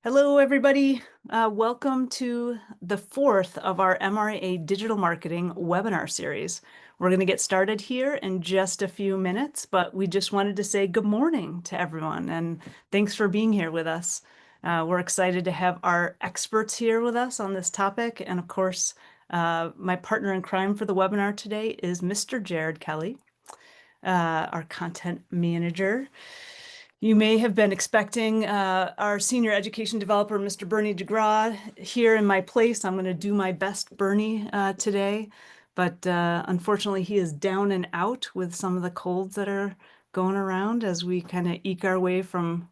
Hello, everybody. Welcome to the fourth of our MRAA Digital Marketing webinar series. We're going to get started here in just a few minutes, but we just wanted to say good morning to everyone and thanks for being here with us. We're excited to have our experts here with us on this topic. And of course, my partner in crime for the webinar today is Mr. Jared Kelly, our content manager. You may have been expecting our senior education developer, Mr. Bernie DeGraw, here in my place. I'm going to do my best Bernie today, but unfortunately he is down and out with some of the colds that are going around as we kind of eke our way from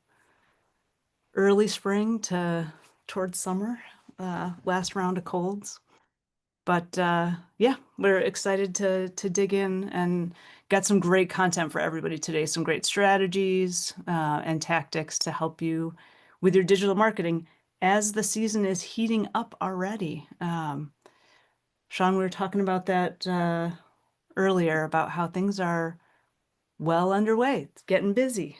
early spring to towards summer, last round of colds. But yeah, we're excited to dig in and got some great content for everybody today. Some great strategies and tactics to help you with your digital marketing as the season is heating up already. Sean, we were talking about that earlier about how things are well underway. It's getting busy.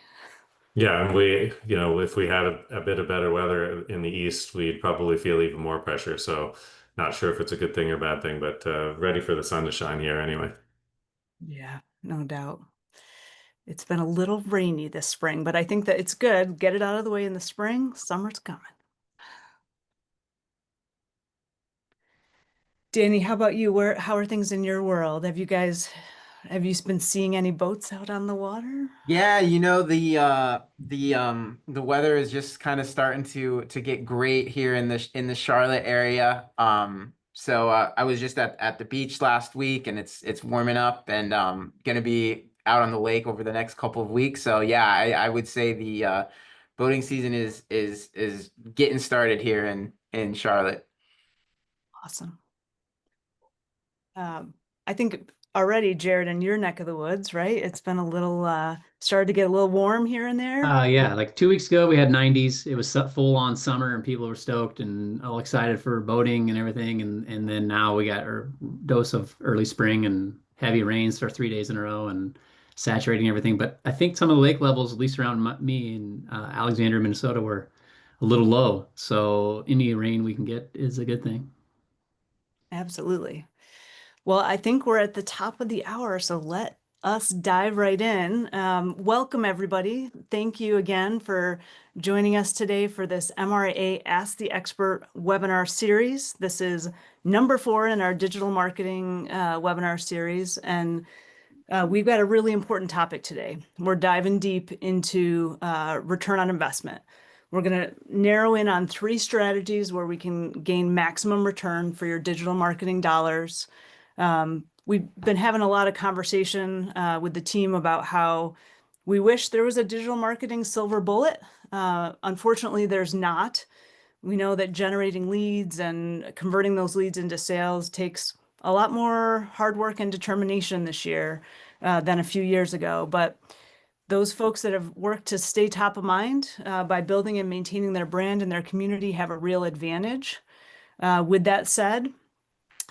Yeah, and if we had a bit of better weather in the east, we'd probably feel even more pressure. So, not sure if it's a good thing or bad thing, but ready for the sun to shine here anyway. Yeah, no doubt. It's been a little rainy this spring, but I think that it's good. Get it out of the way in the spring. Summer's coming. Danny, how about you? How are things in your world? Have you been seeing any boats out on the water? Yeah, the weather is just kind of starting to get great here in the Charlotte area. So I was just at the beach last week and it's warming up and gonna be out on the lake over the next couple of weeks. So yeah, I would say the boating season is getting started here in Charlotte. Awesome. I think already, Jared, in your neck of the woods, right? It's been a little started to get a little warm here and there. Yeah, like 2 weeks ago we had 90s. It was full on summer and people were stoked and all excited for boating and everything. And then now we got our dose of early spring and heavy rains for 3 days in a row and saturating everything. But I think some of the lake levels, at least around me in Alexandria, Minnesota, were a little low. So any rain we can get is a good thing. Absolutely. Well, I think we're at the top of the hour, so let us dive right in. Welcome, everybody. Thank you again for joining us today for this MRAA Ask the Expert webinar series. This is number 4 in our digital marketing webinar series, and we've got a really important topic today. We're diving deep into return on investment. We're going to narrow in on 3 strategies where we can gain maximum return for your digital marketing dollars. We've been having a lot of conversation with the team about how we wish there was a digital marketing silver bullet. Unfortunately, there's not. We know that generating leads and converting those leads into sales takes a lot more hard work and determination this year than a few years ago. But those folks that have worked to stay top of mind by building and maintaining their brand and their community have a real advantage. With that said,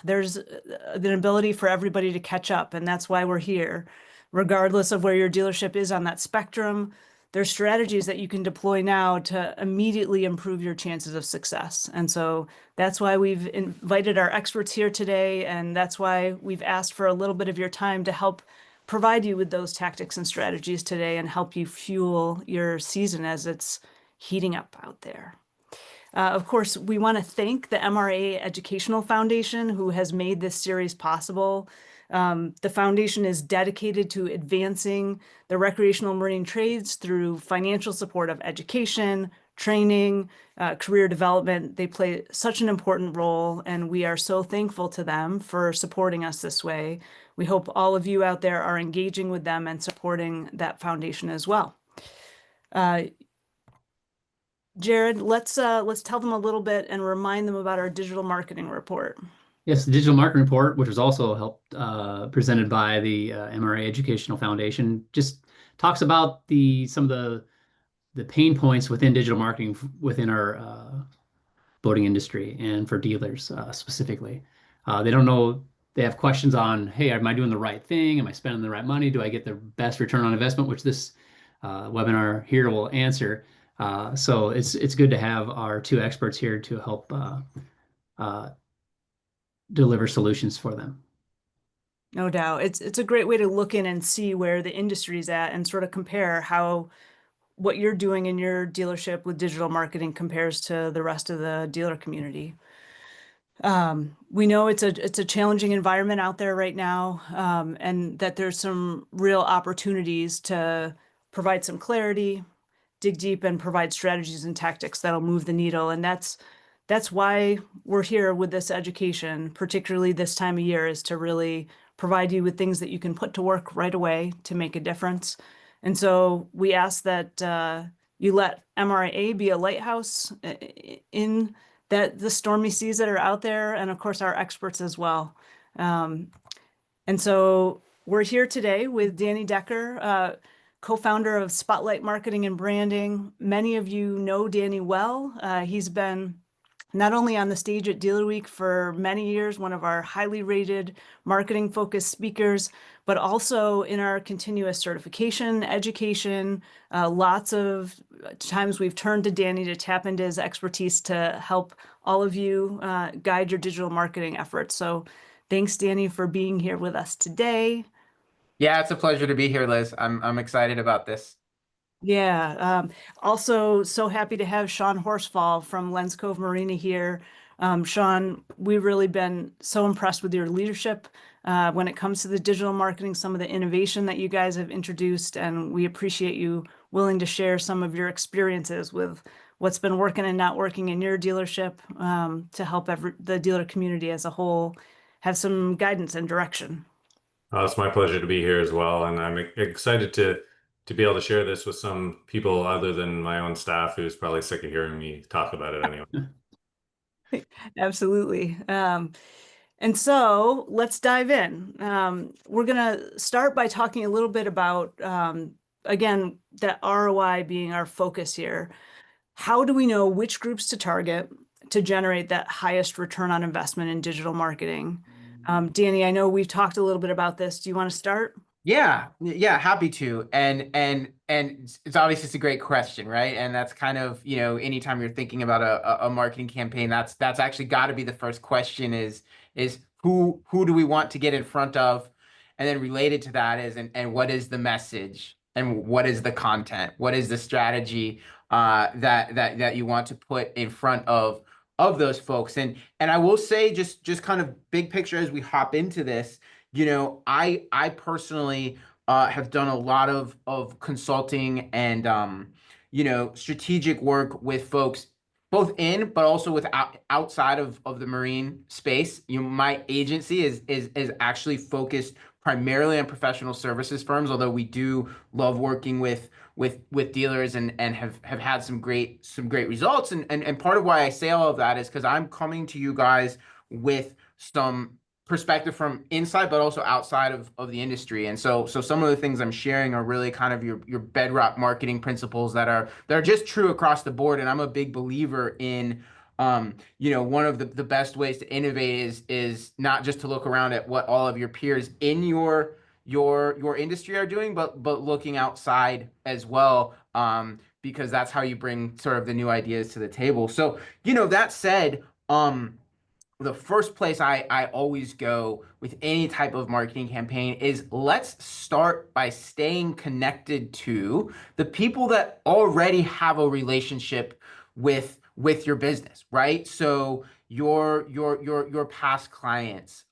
there's an ability for everybody to catch up, and that's why we're here. Regardless of where your dealership is on that spectrum, there's strategies that you can deploy now to immediately improve your chances of success. And so that's why we've invited our experts here today, and that's why we've asked for a little bit of your time to help provide you with those tactics and strategies today and help you fuel your season as it's heating up out there. Of course, we want to thank the MRA Educational Foundation, who has made this series possible. The foundation is dedicated to advancing the recreational marine trades through financial support of education, training, career development. They play such an important role, and we are so thankful to them for supporting us this way. We hope all of you out there are engaging with them and supporting that foundation as well. Jared, let's tell them a little bit and remind them about our digital marketing report. Yes, the digital marketing report, which was also helped presented by the MRA Educational Foundation, just talks about some of the pain points within digital marketing within our boating industry and for dealers specifically. They don't know. They have questions on, hey, am I doing the right thing? Am I spending the right money? Do I get the best return on investment? Which this webinar here will answer. So it's good to have our two experts here to help uh, deliver solutions for them. No doubt. It's a great way to look in and see where the industry's at and sort of compare how what you're doing in your dealership with digital marketing compares to the rest of the dealer community. We know it's a challenging environment out there right now, and that there's some real opportunities to provide some clarity, dig deep, and provide strategies and tactics that'll move the needle. And that's why we're here with this education, particularly this time of year, is to really provide you with things that you can put to work right away to make a difference. And so we ask that you let MRAA be a lighthouse in that the stormy seas that are out there, and of course our experts as well. And so we're here today with Danny Decker, co-founder of Spotlight Marketing and Branding. Many of you know Danny well. He's been not only on the stage at Dealer Week for many years, one of our highly rated marketing focused speakers, but also in our continuous certification, education. Lots of times we've turned to Danny to tap into his expertise to help all of you guide your digital marketing efforts. So thanks, Danny, for being here with us today. Yeah, it's a pleasure to be here, Liz. I'm excited about this. Yeah. Also, so happy to have Sean Horsfall from Cove Marina here. Sean, we've really been so impressed with your leadership when it comes to the digital marketing, some of the innovation that you guys have introduced, and we appreciate you willing to share some of your experiences with what's been working and not working in your dealership to help the dealer community as a whole have some guidance and direction. It's my pleasure to be here as well, and I'm excited to be able to share this with some people other than my own staff, who's probably sick of hearing me talk about it anyway. Absolutely. And so let's dive in. We're going to start by talking a little bit about, again, that ROI being our focus here. How do we know which groups to target to generate that highest return on investment in digital marketing? Danny, I know we've talked a little bit about this. Do you want to start? Yeah, happy to. And it's obviously it's a great question, right? And that's kind of, anytime you're thinking about a marketing campaign, that's actually got to be the first question is who do we want to get in front of? And then related to that is and what is the message and what is the content? What is the strategy that you want to put in front of those folks? And I will say just kind of big picture as we hop into this. I personally have done a lot of consulting and strategic work with folks both in but also with outside of the marine space. My agency is actually focused primarily on professional services firms, although we do love working with dealers and have had some great results. And part of why I say all of that is because I'm coming to you guys with some perspective from inside, but also outside of the industry. And so some of the things I'm sharing are really kind of your bedrock marketing principles that are just true across the board. And I'm a big believer in, one of the best ways to innovate is not just to look around at what all of your peers in your industry are doing, but looking outside as well, because that's how you bring sort of the new ideas to the table. So, that said, the first place I always go with any type of marketing campaign is let's start by staying connected to the people that already have a relationship with your business, right? So your past clients,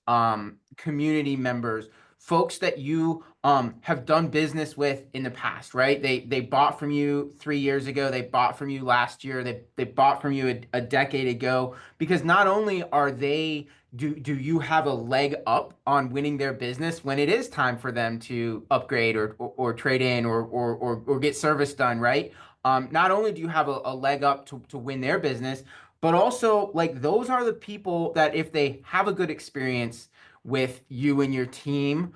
community members, folks that you have done business with in the past, right? They bought from you 3 years ago, they bought from you last year, they bought from you a decade ago, because not only are they do you have a leg up on winning their business when it is time for them to upgrade or trade in or get service done, right? Not only do you have a leg up to win their business, but also like those are the people that if they have a good experience with you and your team,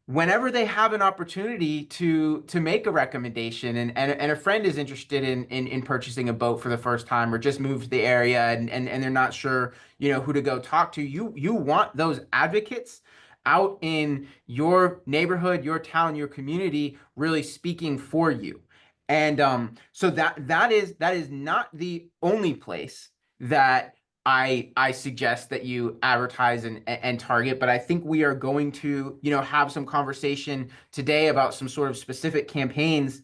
whenever they have an opportunity to make a recommendation and a friend is interested in purchasing a boat for the first time or just moved to the area and they're not sure who to go talk to, you want those advocates out in your neighborhood, your town, your community really speaking for you. And so that is not the only place that I suggest that you advertise and target, but I think we are going to, you know, have some conversation today about some sort of specific campaigns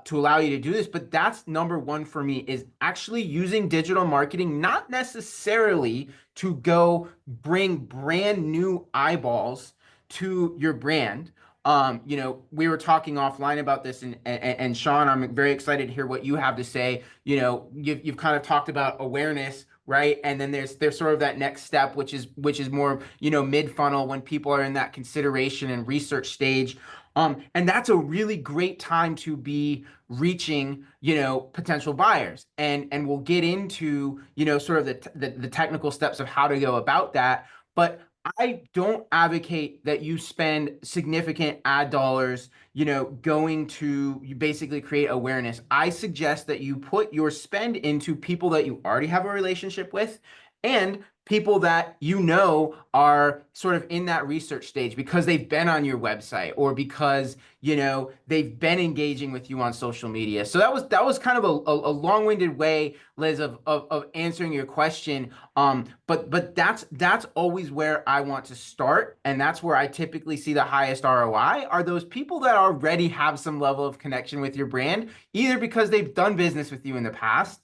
to allow you to do this. But that's number one for me, is actually using digital marketing, not necessarily to go bring brand new eyeballs to your brand. You know, we were talking offline about this, and Sean, I'm very excited to hear what you have to say. You know, you've kind of talked about awareness, right? And then there's sort of that next step, which is more, you know, mid funnel, when people are in that consideration and research stage. And that's a really great time to be reaching, you know, potential buyers. And we'll get into, you know, sort of the technical steps of how to go about that. But I don't advocate that you spend significant ad dollars, you know, going to you basically create awareness. I suggest that you put your spend into people that you already have a relationship with, and people that you know are sort of in that research stage because they've been on your website, or because, you know, they've been engaging with you on social media. So that was kind of a long-winded way, Liz, of answering your question. But that's always where I want to start, and that's where I typically see the highest ROI, are those people that already have some level of connection with your brand, either because they've done business with you in the past,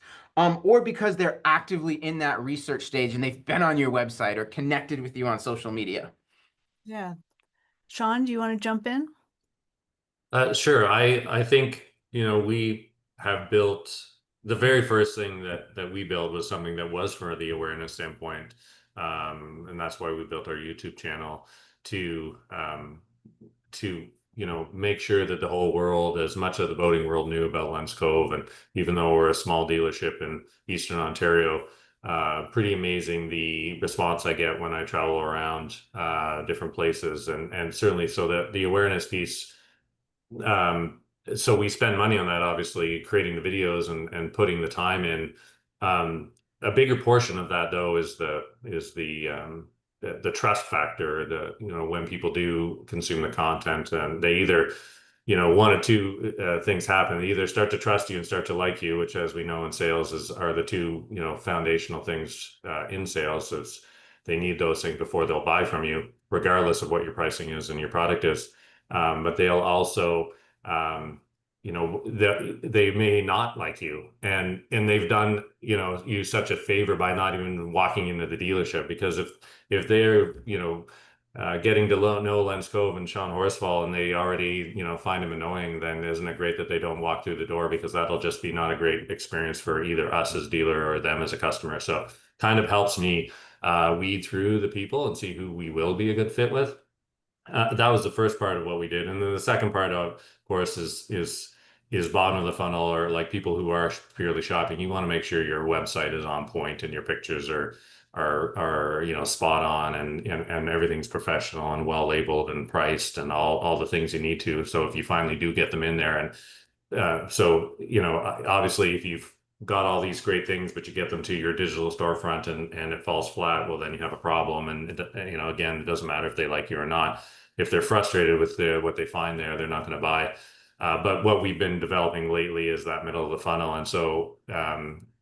or because they're actively in that research stage and they've been on your website or connected with you on social media. Yeah. Sean, do you want to jump in? Sure. I think, you know, we have built the very first thing that we built was something that was for the awareness standpoint. And that's why we built our YouTube channel to you know, make sure that the whole world, as much of the boating world, knew about Lens Cove. And even though we're a small dealership in Eastern Ontario, pretty amazing the response I get when I travel around different places, and certainly so that the awareness piece. So we spend money on that, obviously, creating the videos and putting the time in. A bigger portion of that, though, is the trust factor. You know, when people do consume the content, and they either, you know, one or two things happen. They either start to trust you and start to like you, which, as we know in sales, are the two, you know, foundational things in sales. Is they need those things before they'll buy from you, regardless of what your pricing is and your product is. But they'll also, you know, they may not like you, and they've done, you know, you such a favor by not even walking into the dealership, because if they're, you know, getting to know Lens Cove and Sean Horsfall, and they already, you know, find him annoying, then isn't it great that they don't walk through the door, because that'll just be not a great experience for either us as dealer or them as a customer. So kind of helps me weed through the people and see who we will be a good fit with. That was the first part of what we did, and then the second part, of course, is bottom of the funnel, or like people who are purely shopping. You want to make sure your website is on point and your pictures are you know, spot on, and everything's professional and well labeled and priced and all the things you need to. So if you finally do get them in there, and so, you know, obviously, if you've got all these great things, but you get them to your digital storefront and it falls flat, well, then you have a problem. And you know, again, it doesn't matter if they like you or not. If they're frustrated with what they find there, they're not going to buy. But what we've been developing lately is that middle of the funnel. And so,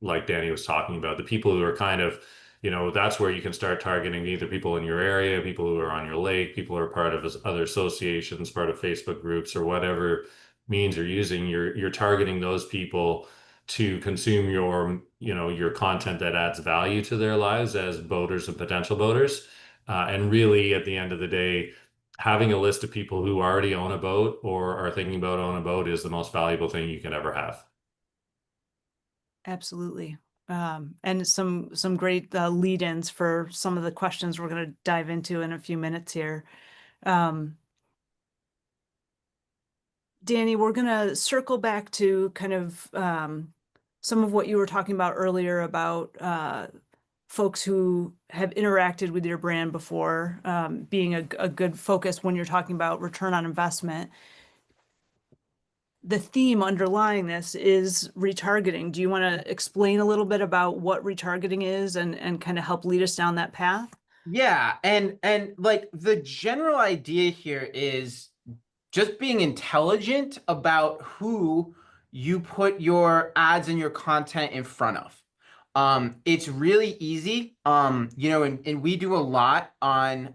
like Danny was talking about, the people who are kind of, you know, that's where you can start targeting either people in your area, people who are on your lake, people who are part of other associations, part of Facebook groups, or whatever means you're using. You're targeting those people to consume your, you know, your content that adds value to their lives as boaters and potential boaters. And really, at the end of the day, having a list of people who already own a boat or are thinking about owning a boat is the most valuable thing you can ever have. Absolutely. And some great lead-ins for some of the questions we're going to dive into in a few minutes here. Danny, we're going to circle back to kind of some of what you were talking about earlier about folks who have interacted with your brand before, being a good focus when you're talking about return on investment. The theme underlying this is retargeting. Do you want to explain a little bit about what retargeting is and kind of help lead us down that path? Yeah, and like the general idea here is just being intelligent about who you put your ads and your content in front of. It's really easy. And we do a lot on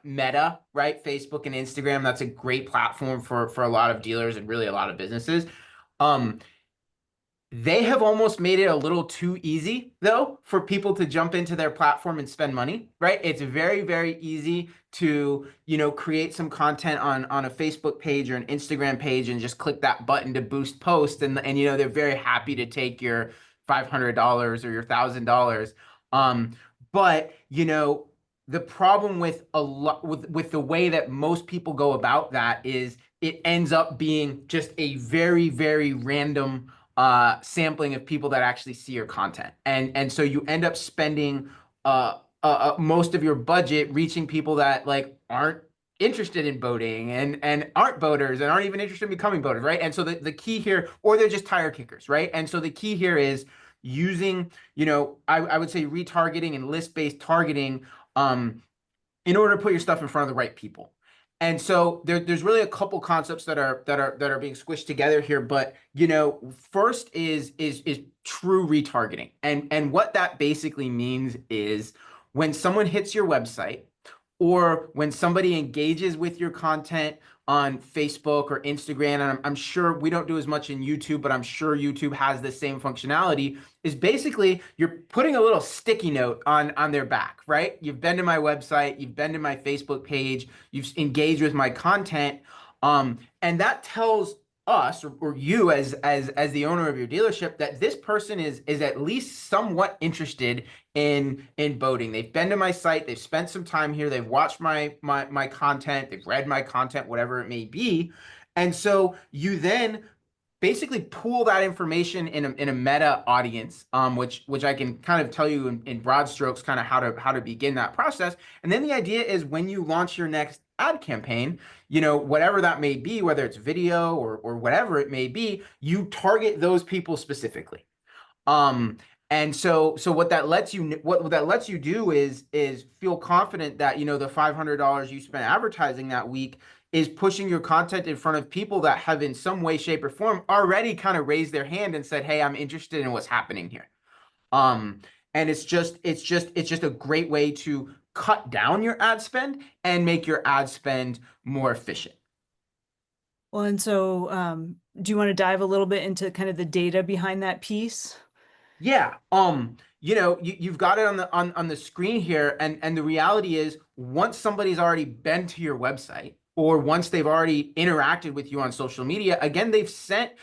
Meta, right? Facebook and Instagram. That's a great platform for a lot of dealers and really a lot of businesses. Um, they have almost made it a little too easy, though, for people to jump into their platform and spend money, right? It's very, very easy to, create some content on a Facebook page or an Instagram page and just click that button to boost post. And they're very happy to take your $500 or your $1,000. But, the problem with a lot with the way that most people go about that is it ends up being just a very, very random sampling of people that actually see your content. And so you end up spending most of your budget reaching people that like aren't interested in boating and aren't boaters and aren't even interested in becoming boaters, right? And so the key here, or they're just tire kickers, right? And so the key here is using, I would say retargeting and list-based targeting in order to put your stuff in front of the right people. And so there's really a couple concepts that are being squished together here. But first is true retargeting, and what that basically means is when someone hits your website or when somebody engages with your content on Facebook or Instagram, and I'm sure we don't do as much in YouTube, but I'm sure YouTube has the same functionality, is basically you're putting a little sticky note on their back, right? You've been to my website, you've been to my Facebook page, you've engaged with my content, and that tells us or you as the owner of your dealership that this person is at least somewhat interested in boating. They've been to my site, they've spent some time here, they've watched my content, they've read my content, whatever it may be. And so you then basically pool that information in a meta audience, which I can kind of tell you in broad strokes kind of how to begin that process. And then the idea is when you launch your next ad campaign, whatever that may be, whether it's video or whatever it may be, you target those people specifically. And so what that lets you do is feel confident that the $500 you spent advertising that week is pushing your content in front of people that have in some way, shape, or form already kind of raised their hand and said, hey, I'm interested in what's happening here. And it's just a great way to cut down your ad spend and make your ad spend more efficient. Well, and so do you want to dive a little bit into kind of the data behind that piece? Yeah. You've got it on the screen here, and the reality is once somebody's already been to your website or once they've already interacted with you on social media, again, they've sent,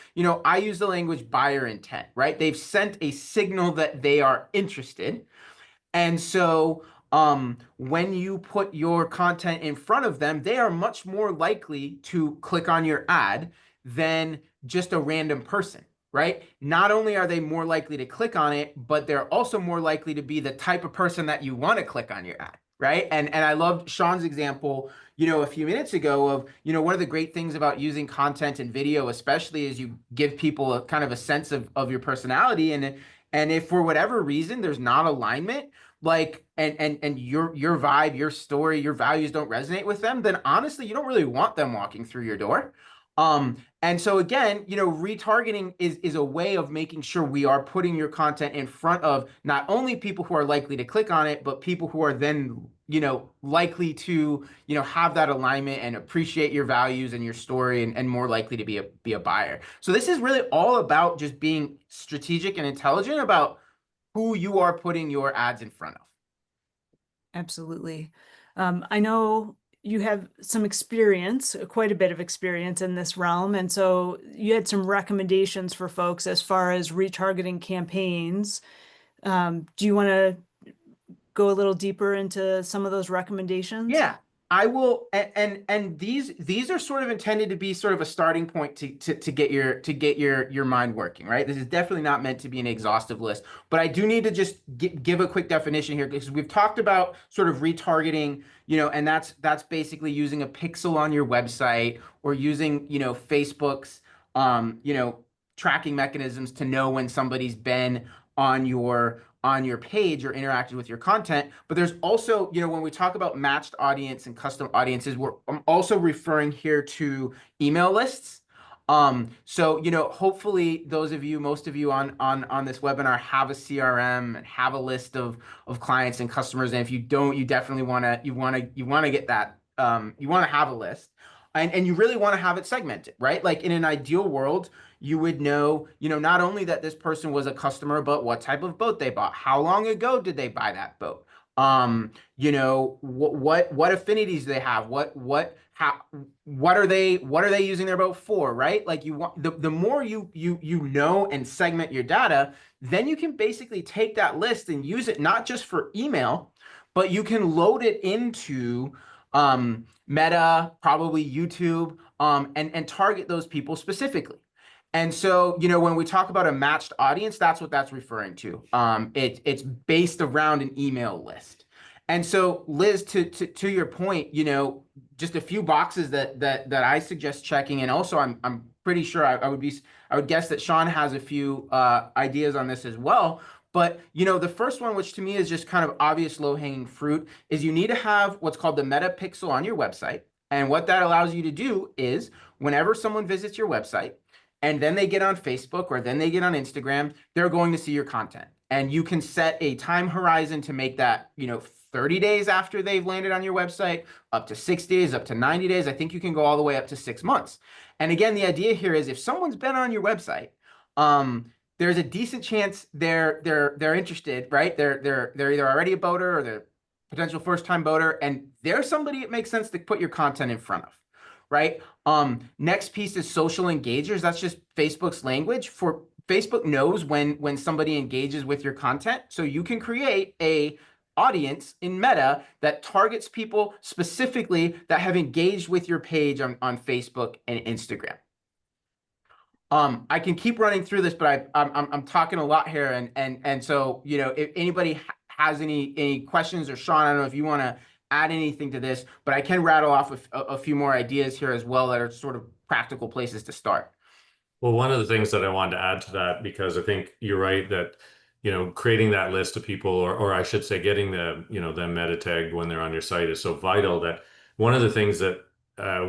I use the language buyer intent, right? They've sent a signal that they are interested. And so when you put your content in front of them, they are much more likely to click on your ad than just a random person, right? Not only are they more likely to click on it, but they're also more likely to be the type of person that you want to click on your ad, right? And I loved Sean's example, a few minutes ago of, one of the great things about using content and video, especially, is you give people a kind of a sense of your personality. And if for whatever reason there's not alignment, like and your vibe, your story, your values don't resonate with them, then honestly, you don't really want them walking through your door. And so again, retargeting is a way of making sure we are putting your content in front of not only people who are likely to click on it, but people who are then, likely to, have that alignment and appreciate your values and your story and more likely to be a buyer. So this is really all about just being strategic and intelligent about who you are putting your ads in front of. Absolutely. I know you have some experience, quite a bit of experience in this realm. And so you had some recommendations for folks as far as retargeting campaigns. Do you want to go a little deeper into some of those recommendations? Yeah, I will. And these are sort of intended to be sort of a starting point to get your mind working, right? This is definitely not meant to be an exhaustive list, but I do need to just give a quick definition here, because we've talked about sort of retargeting, and that's basically using a pixel on your website or using, Facebook's, tracking mechanisms to know when somebody's been on your page or interacted with your content. But there's also, when we talk about matched audience and custom audiences, I'm also referring here to email lists. So, hopefully those of you, most of you on this webinar have a CRM and have a list of clients and customers. And if you don't, you definitely you want to get that, you want to have a list, and you really want to have it segmented, right? Like in an ideal world, you would know, not only that this person was a customer, but what type of boat they bought, how long ago did they buy that boat? What affinities they have, what are they using their boat for, right? Like you want the more you know and segment your data, then you can basically take that list and use it not just for email, but you can load it into Meta, probably YouTube, and target those people specifically. And so, when we talk about a matched audience, that's what that's referring to. It's based around an email list. And so, Liz, to your point, just a few boxes that I suggest checking, and also I'm pretty sure I would guess that Sean has a few ideas on this as well. But the first one, which to me is just kind of obvious low-hanging fruit, is you need to have what's called the meta pixel on your website. And what that allows you to do is whenever someone visits your website, and then they get on Facebook or then they get on Instagram, they're going to see your content. And you can set a time horizon to make that, 30 days after they've landed on your website, up to 60 days, up to 90 days. I think you can go all the way up to 6 months. And again, the idea here is if someone's been on your website, there's a decent chance they're interested, right? They're either already a boater or they're a potential first-time boater, and they're somebody it makes sense to put your content in front of. Right. Next piece is social engagers. That's just Facebook's language. For Facebook knows when somebody engages with your content. So you can create a audience in Meta that targets people specifically that have engaged with your page on Facebook and Instagram. I can keep running through this, but I'm talking a lot here, and so if anybody has any questions, or Sean, I don't know if you want to add anything to this, but I can rattle off a few more ideas here as well that are sort of practical places to start. Well, one of the things that I wanted to add to that, because I think you're right that, creating that list of people, or I should say getting them meta tagged when they're on your site is so vital. That one of the things that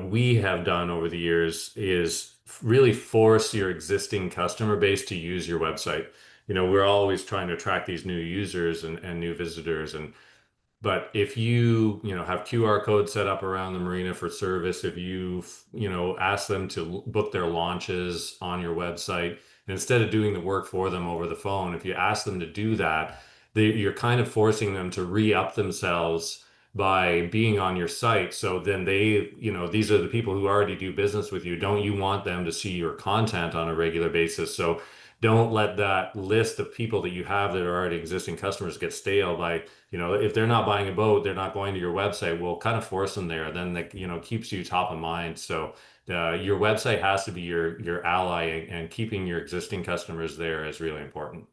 we have done over the years is really force your existing customer base to use your website. We're always trying to attract these new users and new visitors, but if you have QR codes set up around the marina for service, if you ask them to book their launches on your website, and instead of doing the work for them over the phone, if you ask them to do that, you're kind of forcing them to re-up themselves by being on your site. So then these are the people who already do business with you. Don't you want them to see your content on a regular basis? So don't let that list of people that you have that are already existing customers get stale by, if they're not buying a boat, they're not going to your website. We'll kind of force them there. Then that, keeps you top of mind. So your website has to be your ally, and keeping your existing customers there is really important.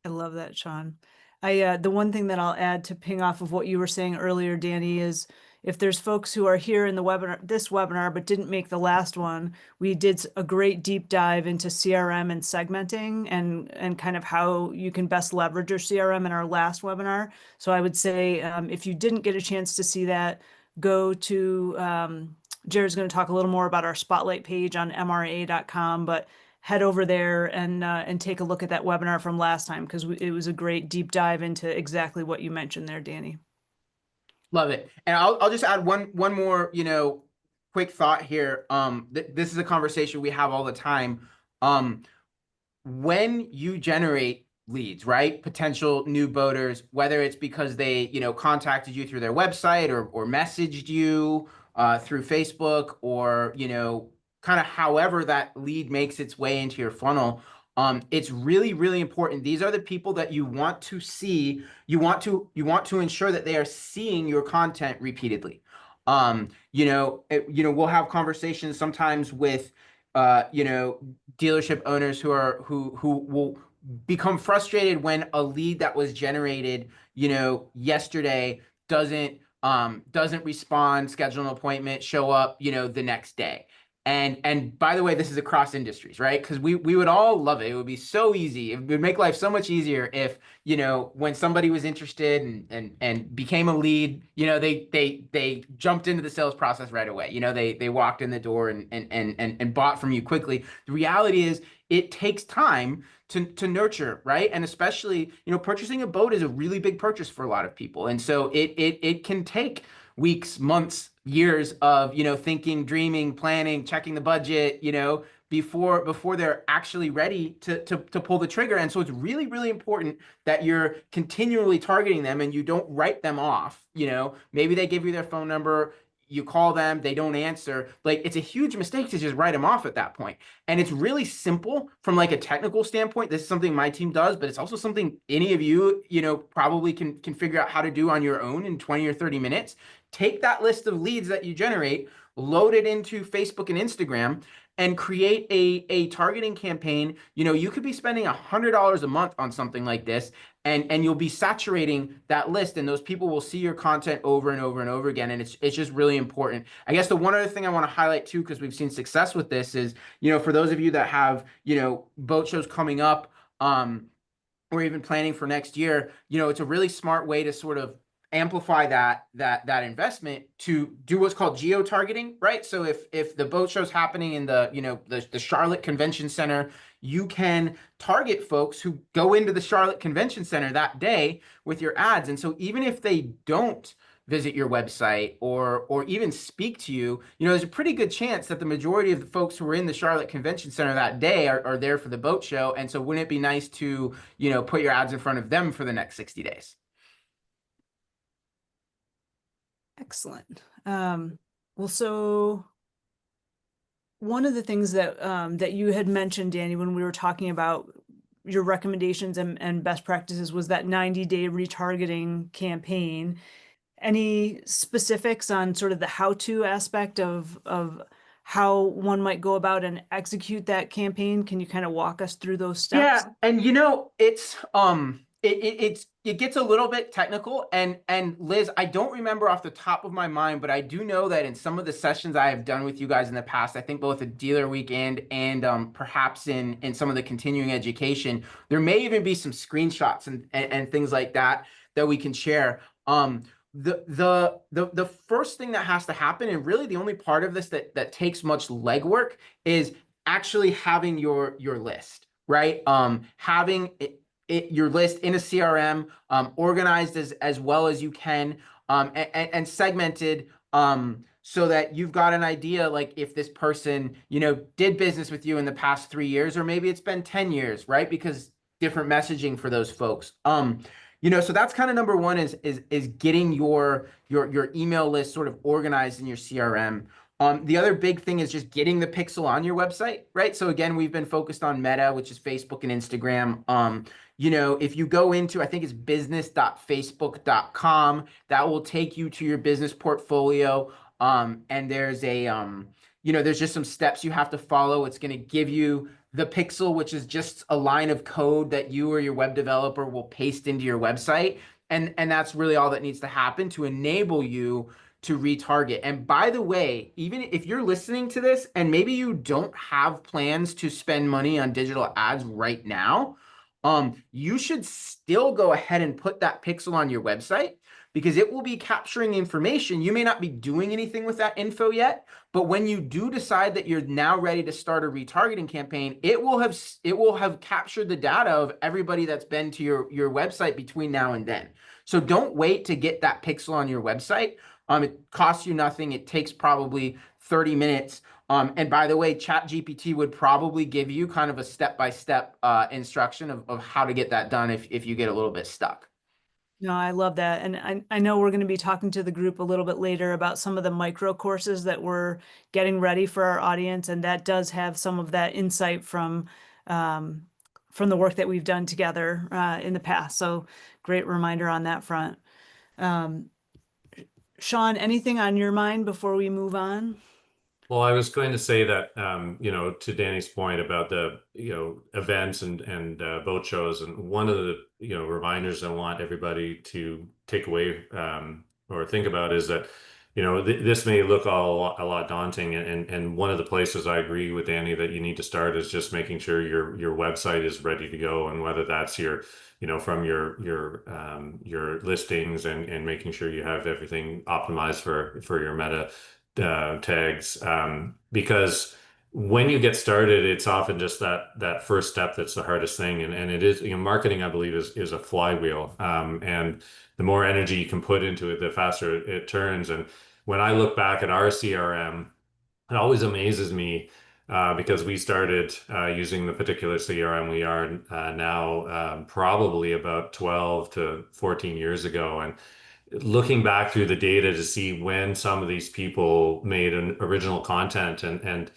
I love that, Sean. The one thing that I'll add to ping off of what you were saying earlier, Danny, is if there's folks who are here in this webinar, but didn't make the last one, we did a great deep dive into CRM and segmenting and kind of how you can best leverage your CRM in our last webinar. So I would say if you didn't get a chance to see that, go to, Jared's going to talk a little more about our spotlight page on MRAA.com, but head over there and take a look at that webinar from last time, because it was a great deep dive into exactly what you mentioned there, Danny. Love it. And I'll just add one more, quick thought here. This is a conversation we have all the time. When you generate leads, right? Potential new boaters, whether it's because they, contacted you through their website or messaged you through Facebook, or, kind of however that lead makes its way into your funnel. It's really, really important. These are the people that you want to see. You want to ensure that they are seeing your content repeatedly. We'll have conversations sometimes with, dealership owners who will become frustrated when a lead that was generated, yesterday doesn't respond, schedule an appointment, show up, the next day. And by the way, this is across industries, right? Because we would all love it. It would be so easy. It would make life so much easier if, you know, when somebody was interested and became a lead, you know, they jumped into the sales process right away. You know, they walked in the door and bought from you quickly. The reality is it takes time to nurture, right? And especially, you know, purchasing a boat is a really big purchase for a lot of people. And so it can take weeks, months, years of, you know, thinking, dreaming, planning, checking the budget, you know, before they're actually ready to pull the trigger. And so it's really, really important that you're continually targeting them and you don't write them off. You know, maybe they give you their phone number, you call them, they don't answer. Like, it's a huge mistake to just write them off at that point. And it's really simple from like a technical standpoint. This is something my team does, but it's also something any of you, you know, probably can figure out how to do on your own in 20 or 30 minutes. Take that list of leads that you generate, load it into Facebook and Instagram, and create a targeting campaign. You know, you could be spending $100 a month on something like this, and you'll be saturating that list, and those people will see your content over and over and over again. And it's just really important. I guess the one other thing I want to highlight too, because we've seen success with this, is, you know, for those of you that have, you know, boat shows coming up, or even planning for next year, you know, it's a really smart way to sort of amplify that investment to do what's called geo-targeting, right? So if the boat show's happening in the, you know, the Charlotte Convention Center, you can target folks who go into the Charlotte Convention Center that day with your ads. And so even if they don't visit your website or even speak to you, you know, there's a pretty good chance that the majority of the folks who are in the Charlotte Convention Center that day are there for the boat show. And so wouldn't it be nice to, you know, put your ads in front of them for the next 60 days? Excellent. Well, so one of the things that that you had mentioned, Danny, when we were talking about your recommendations and best practices was that 90-day retargeting campaign. Any specifics on sort of the how-to aspect of how one might go about and execute that campaign? Can you kind of walk us through those steps? Yeah, and you know, it's it gets a little bit technical, and Liz, I don't remember off the top of my mind, but I do know that in some of the sessions I have done with you guys in the past, I think both at Dealer Weekend and perhaps in some of the continuing education, there may even be some screenshots and things like that we can share. The first thing that has to happen, and really the only part of this that takes much legwork, is actually having your list, right? Having your list in a CRM, organized as well as you can, and segmented, so that you've got an idea, like if this person, you know, did business with you in the past 3 years, or maybe it's been 10 years, right? Because different messaging for those folks. You know, so that's kind of number one, is getting your email list sort of organized in your CRM. The other big thing is just getting the pixel on your website, right? So again, we've been focused on Meta, which is Facebook and Instagram. You know, if you go into, I think it's business.facebook.com, that will take you to your business portfolio. And there's you know, there's just some steps you have to follow. It's going to give you the pixel, which is just a line of code that you or your web developer will paste into your website. And that's really all that needs to happen to enable you to retarget. And by the way, even if you're listening to this and maybe you don't have plans to spend money on digital ads right now, you should still go ahead and put that pixel on your website, because it will be capturing information. You may not be doing anything with that info yet, but when you do decide that you're now ready to start a retargeting campaign, it will have captured the data of everybody that's been to your website between now and then. So don't wait to get that pixel on your website. It costs you nothing. It takes probably 30 minutes. And by the way, ChatGPT would probably give you kind of a step-by-step instruction of how to get that done if you get a little bit stuck. No, I love that. And I know we're going to be talking to the group a little bit later about some of the micro courses that we're getting ready for our audience. And that does have some of that insight from the work that we've done together in the past. So great reminder on that front. Sean, anything on your mind before we move on? Well, I was going to say that, you know, to Danny's point about the, you know, events and boat shows, and one of the, you know, reminders I want everybody to take away or think about is that, this may look a lot daunting, and one of the places I agree with Danny that you need to start is just making sure your website is ready to go, and whether that's from your listings and making sure you have everything optimized for your meta tags, because when you get started, it's often just that first step that's the hardest thing, and it is, marketing, I believe, is a flywheel, and the more energy you can put into it, the faster it turns. And when I look back at our CRM, it always amazes me, because we started using the particular CRM we are now, probably about 12 to 14 years ago. And looking back through the data to see when some of these people made an original content and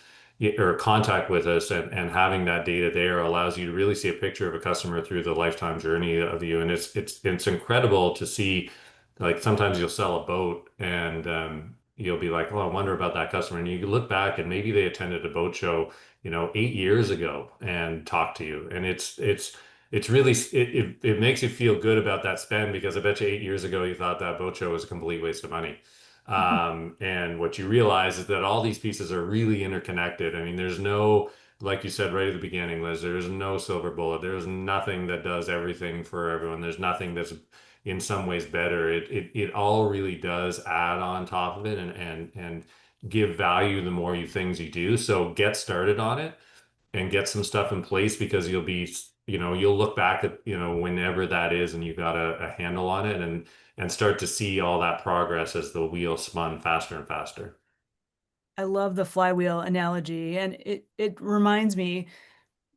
or contact with us, and having that data there allows you to really see a picture of a customer through the lifetime journey of you. And it's incredible to see, like, sometimes you'll sell a boat, and you'll be like, oh, I wonder about that customer. And you look back and maybe they attended a boat show, 8 years ago and talked to you. And it's really, it makes you feel good about that spend, because I bet you 8 years ago you thought that boat show was a complete waste of money. And what you realize is that all these pieces are really interconnected. I mean, there's no, like you said right at the beginning, Liz, there's no silver bullet. There's nothing that does everything for everyone. There's nothing that's in some ways better. It all really does add on top of it, and give value the more things you do. So get started on it and get some stuff in place, because you'll look back at, whenever that is, and you've got a handle on it, and start to see all that progress as the wheel spun faster and faster. I love the flywheel analogy, and it reminds me,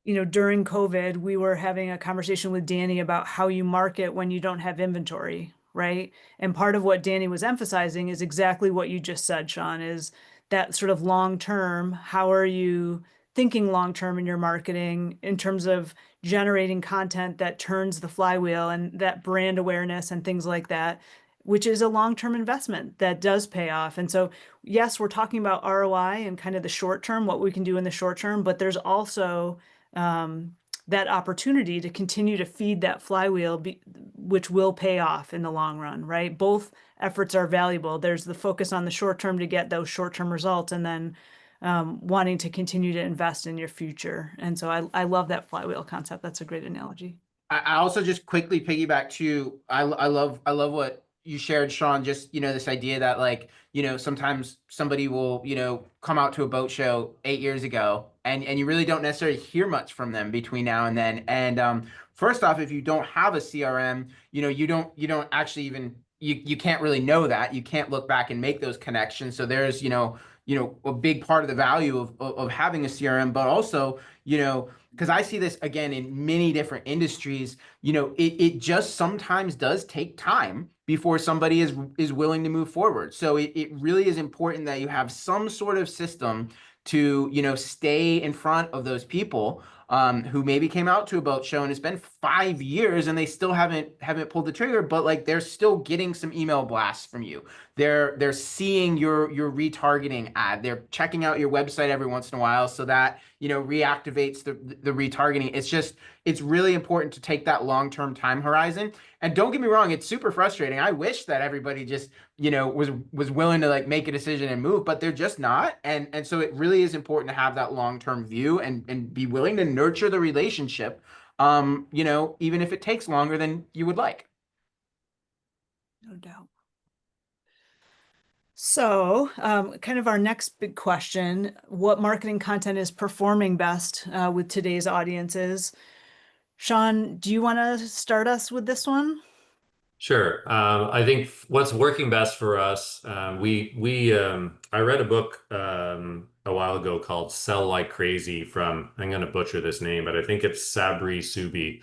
during COVID, we were having a conversation with Danny about how you market when you don't have inventory, right? And part of what Danny was emphasizing is exactly what you just said, Sean, is that sort of long term. How are you thinking long term in your marketing in terms of generating content that turns the flywheel and that brand awareness and things like that, which is a long-term investment that does pay off. And so, yes, we're talking about ROI and kind of the short term, what we can do in the short term, but there's also that opportunity to continue to feed that flywheel, which will pay off in the long run, right? Both efforts are valuable. There's the focus on the short term to get those short-term results, and then wanting to continue to invest in your future. And so I love that flywheel concept. That's a great analogy. I also just quickly piggyback to, I love what you shared, Sean, just, this idea that, like, sometimes somebody will, come out to a boat show 8 years ago, and you really don't necessarily hear much from them between now and then. And first off, if you don't have a CRM, you don't actually even, you can't really know that. You can't look back and make those connections. So there's, a big part of the value of having a CRM, but also, because I see this again in many different industries, it just sometimes does take time before somebody is willing to move forward. So it really is important that you have some sort of system to, stay in front of those people who maybe came out to a boat show and it's been 5 years and they still haven't pulled the trigger, but like they're still getting some email blasts from you. They're seeing your retargeting ad. They're checking out your website every once in a while, so that reactivates the retargeting. It's really important to take that long-term time horizon. And don't get me wrong, it's super frustrating. I wish that everybody just was willing to like make a decision and move, but they're just not. And so it really is important to have that long-term view and be willing to nurture the relationship, even if it takes longer than you would like. No doubt. So, kind of our next big question: what marketing content is performing best with today's audiences? Sean, do you want to start us with this one? Sure. I think what's working best for us, I read a book a while ago called Sell Like Crazy from, I'm going to butcher this name, but I think it's Sabri Subi.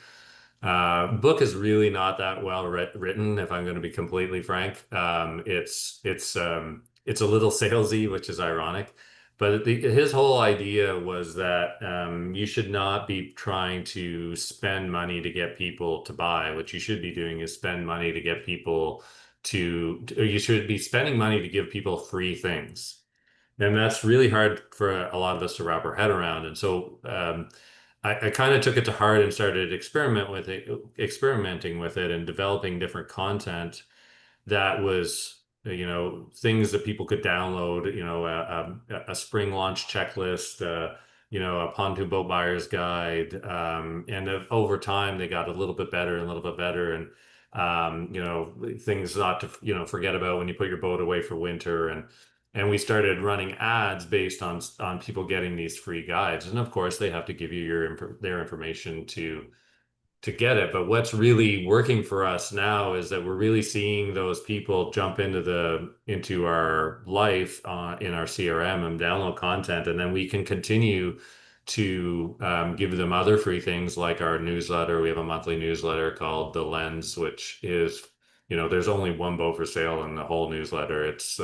Book is really not that well written, if I'm going to be completely frank. It's a little salesy, which is ironic. But his whole idea was that you should not be trying to spend money to get people to buy. What you should be doing is spend money to get people or you should be spending money to give people free things. And that's really hard for a lot of us to wrap our head around. And so I kind of took it to heart and started experimenting with it and developing different content that was things that people could download, a spring launch checklist, a pontoon boat buyer's guide. And over time, they got a little bit better and a little bit better. And, things not to, forget about when you put your boat away for winter. And we started running ads based on people getting these free guides. And of course, they have to give you their information to get it. But what's really working for us now is that we're really seeing those people jump into our life in our CRM and download content, and then we can continue to give them other free things like our newsletter. We have a monthly newsletter called The Lens, which is, there's only one boat for sale in the whole newsletter. It's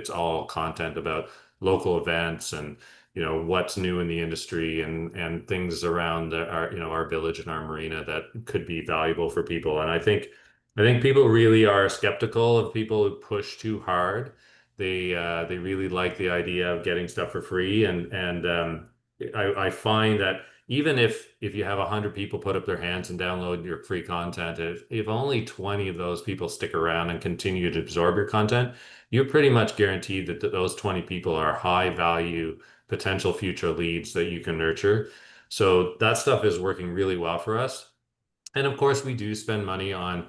all content about local events and what's new in the industry and things around our village and our marina that could be valuable for people. And I think people really are skeptical of people who push too hard. They really like the idea of getting stuff for free, and I find that even if you have 100 people put up their hands and download your free content, if only 20 of those people stick around and continue to absorb your content, you're pretty much guaranteed that those 20 people are high value potential future leads that you can nurture. So that stuff is working really well for us. And of course, we do spend money on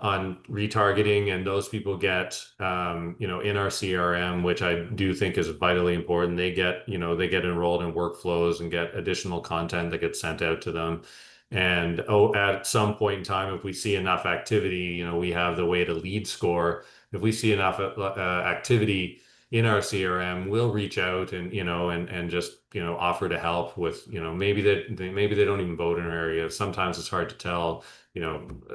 retargeting, and those people get in our CRM, which I do think is vitally important. They get enrolled in workflows and get additional content that gets sent out to them. And at some point in time, if we see enough activity, we have the way to lead score. If we see enough activity in our CRM, we'll reach out and just offer to help with maybe they don't even boat in our area. Sometimes it's hard to tell.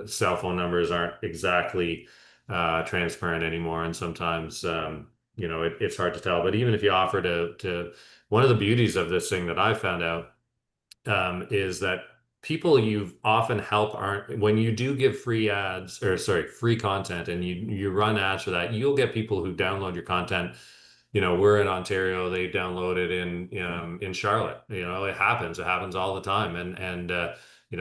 Cell phone numbers aren't exactly transparent anymore, and sometimes it's hard to tell. But even if you offer to one of the beauties of this thing that I found out is that people you often help aren't, when you do give free ads, or sorry, free content, and you run ads for that, you'll get people who download your content. We're in Ontario, they download it in Charlotte. It happens all the time. And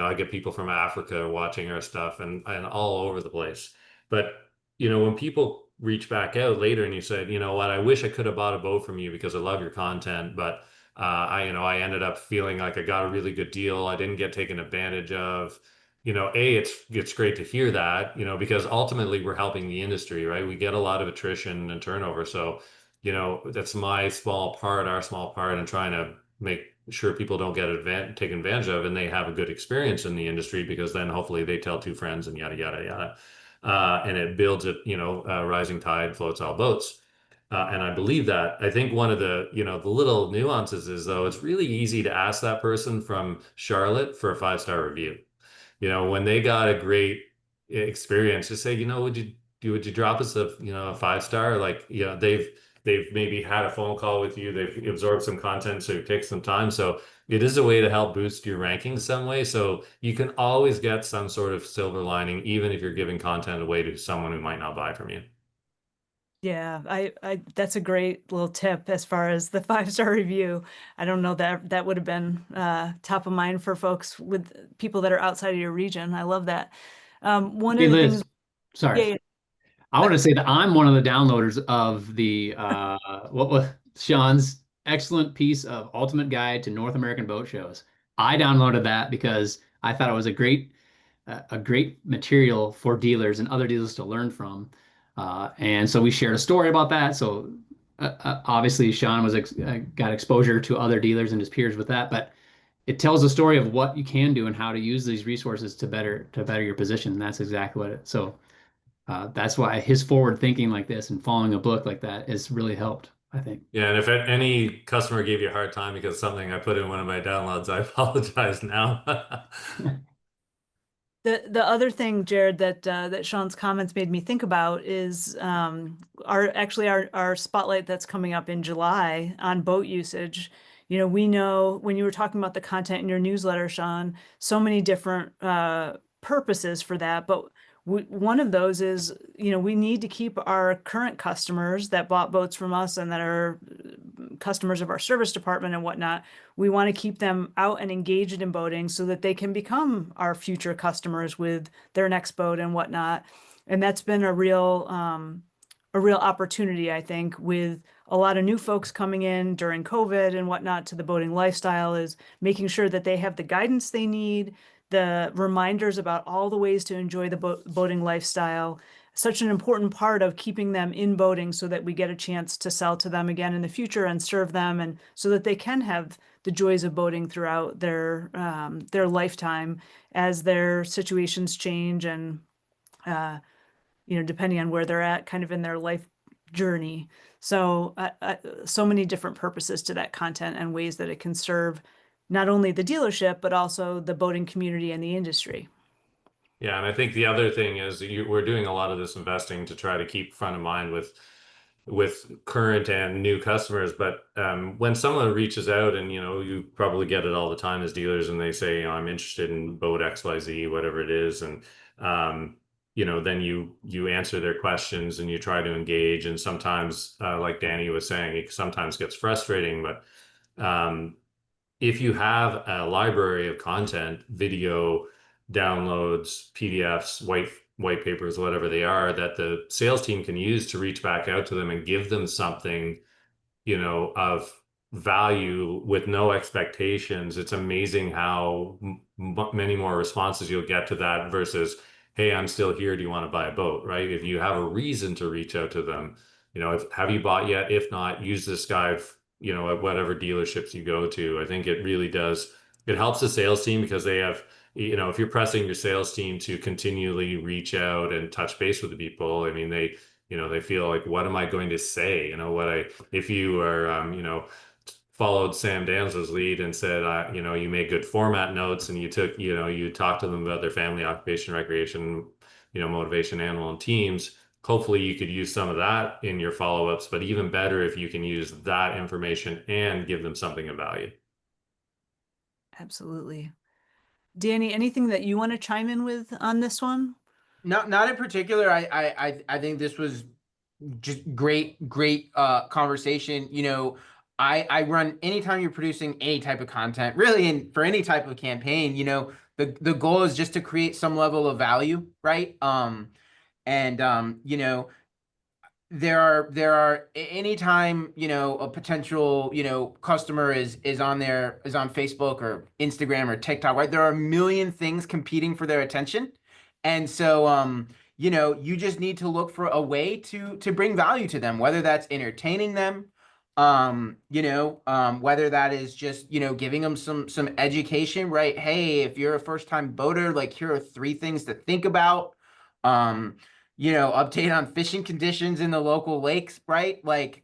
I get people from Africa watching our stuff and all over the place. But when people reach back out later and you said, you know what, I wish I could have bought a boat from you because I love your content, but I ended up feeling like I got a really good deal. I didn't get taken advantage of. It's great to hear that, because ultimately we're helping the industry, right? We get a lot of attrition and turnover. So, that's our small part in trying to make sure people don't get taken advantage of, and they have a good experience in the industry, because then hopefully they tell two friends and yada, yada, yada. And it builds it, rising tide floats all boats. And I believe that. I think one of the little nuances is, though, it's really easy to ask that person from Charlotte for a 5-star review. When they got a great experience, just say, would you drop us a 5-star? Like, they've maybe had a phone call with you, they've absorbed some content, so it takes some time. So it is a way to help boost your rankings some way. So you can always get some sort of silver lining, even if you're giving content away to someone who might not buy from you. Yeah, that's a great little tip as far as the 5-star review. I don't know that would have been top of mind for folks with people that are outside of your region. I love that. One Hey, of the Liz, things, sorry. yeah, I want to say that I'm one of the downloaders of the what was Sean's excellent piece of Ultimate Guide to North American Boat Shows. I downloaded that because I thought it was a great material for dealers and other dealers to learn from. And so we shared a story about that. So obviously Sean got exposure to other dealers and his peers with that, but it tells a story of what you can do and how to use these resources to better your position. And that's exactly what it. So that's why his forward thinking like this and following a book like that has really helped, I think. Yeah, and if any customer gave you a hard time because something I put in one of my downloads, I apologize now. the other thing, Jared, that Sean's comments made me think about is our spotlight that's coming up in July on boat usage. We know when you were talking about the content in your newsletter, Sean, so many different purposes for that, but one of those is, we need to keep our current customers that bought boats from us and that are customers of our service department and whatnot. We want to keep them out and engaged in boating so that they can become our future customers with their next boat and whatnot. And that's been a a real opportunity, I think, with a lot of new folks coming in during COVID and whatnot to the boating lifestyle, is making sure that they have the guidance they need, the reminders about all the ways to enjoy the boating lifestyle. Such an important part of keeping them in boating so that we get a chance to sell to them again in the future and serve them, and so that they can have the joys of boating throughout their lifetime as their situations change and depending on where they're at kind of in their life journey. So so many different purposes to that content and ways that it can serve not only the dealership, but also the boating community and the industry. Yeah, and I think the other thing is we're doing a lot of this investing to try to keep front of mind with current and new customers. But when someone reaches out, and you probably get it all the time as dealers, and they say, I'm interested in boat XYZ, whatever it is, and then you answer their questions and you try to engage. And sometimes, like Danny was saying, it sometimes gets frustrating, but if you have a library of content, video, downloads, PDFs, white papers, whatever they are, that the sales team can use to reach back out to them and give them something, of value with no expectations. It's amazing how many more responses you'll get to that versus, hey, I'm still here. Do you want to buy a boat? Right? If you have a reason to reach out to them, have you bought yet? If not, use this guide, at whatever dealerships you go to. I think it really does. It helps the sales team because they have, if you're pressing your sales team to continually reach out and touch base with the people, I mean, they feel like, what am I going to say? If you are, followed Sam Danza's lead and said, you made good format notes and you talked to them about their family, occupation, recreation, motivation, animal, and teams. Hopefully you could use some of that in your follow-ups, but even better if you can use that information and give them something of value. Absolutely. Danny, anything that you want to chime in with on this one? Not in particular. I think this was just great conversation. I run anytime you're producing any type of content, really, and for any type of campaign, the goal is just to create some level of value, right? There are anytime, a potential, customer is on Facebook or Instagram or TikTok, right? There are a million things competing for their attention. And so, you just need to look for a way to bring value to them, whether that's entertaining them, whether that is just, giving them some education, right? Hey, if you're a first time boater, like, here are 3 things to think about. Update on fishing conditions in the local lakes, right? Like,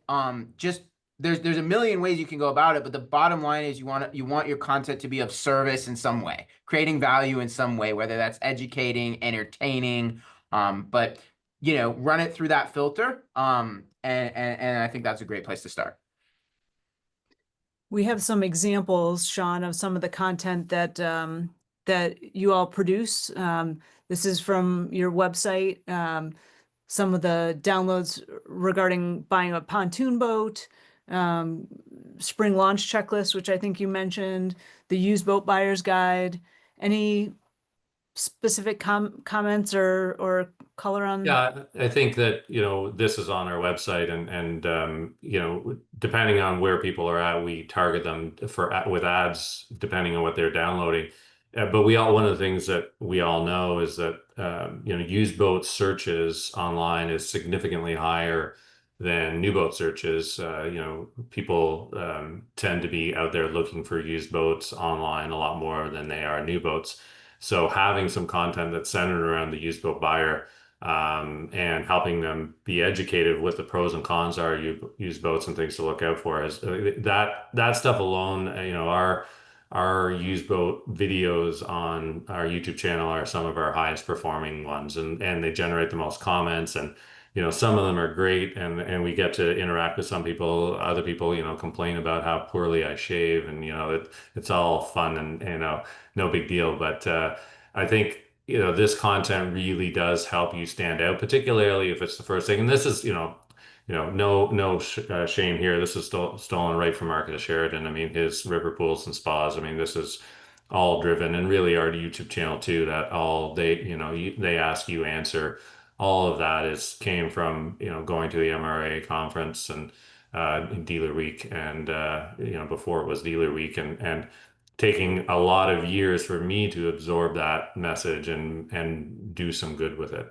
just there's a million ways you can go about it, but the bottom line is you want your content to be of service in some way, creating value in some way, whether that's educating, entertaining, but run it through that filter. And I think that's a great place to start. We have some examples, Sean, of some of the content that that you all produce. This is from your website. Some of the downloads regarding buying a pontoon boat, spring launch checklist, which I think you mentioned, the used boat buyer's guide. Any specific comments or color on? Yeah, I think that, this is on our website and depending on where people are at, we target them with ads, depending on what they're downloading. But one of the things that we all know is that, used boat searches online is significantly higher than new boat searches. People tend to be out there looking for used boats online a lot more than they are new boats. So having some content that's centered around the used boat buyer, and helping them be educated with the pros and cons are used boats and things to look out for is that stuff alone. Our used boat videos on our YouTube channel are some of our highest performing ones, and they generate the most comments, and some of them are great, and we get to interact with some people. Other people complain about how poorly I shave, and it's all fun and no big deal. But I think this content really does help you stand out, particularly if it's the first thing. And this is no shame here. This is stolen right from Marcus Sheridan. I mean, his river pools and spas. I mean, this is all driven, and really our YouTube channel too. That all they ask, you answer all of that came from, going to the MRA conference and Dealer Week, and before it was Dealer Week, and taking a lot of years for me to absorb that message and do some good with it.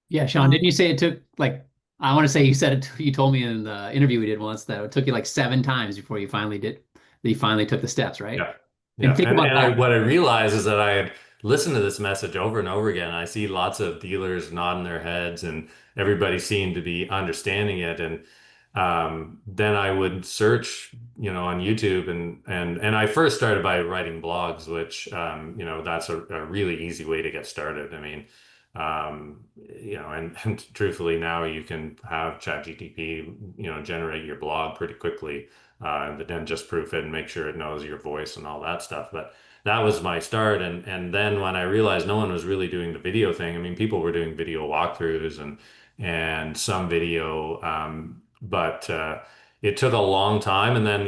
Yeah, Sean, didn't you say it took like, I want to say you said it, you told me in the interview we did once that it took you like 7 times before you finally took the steps, right? Yeah. And Yeah. think about that. What I realized is that I had listened to this message over and over again. I see lots of dealers nodding their heads and everybody seemed to be understanding it. And then I would search, on YouTube, and I first started by writing blogs, which that's a really easy way to get started. I mean, and truthfully now you can have ChatGPT, generate your blog pretty quickly, and then just proof it and make sure it knows your voice and all that stuff. But that was my start. And then when I realized no one was really doing the video thing, I mean, people were doing video walkthroughs and some video, but it took a long time. And then,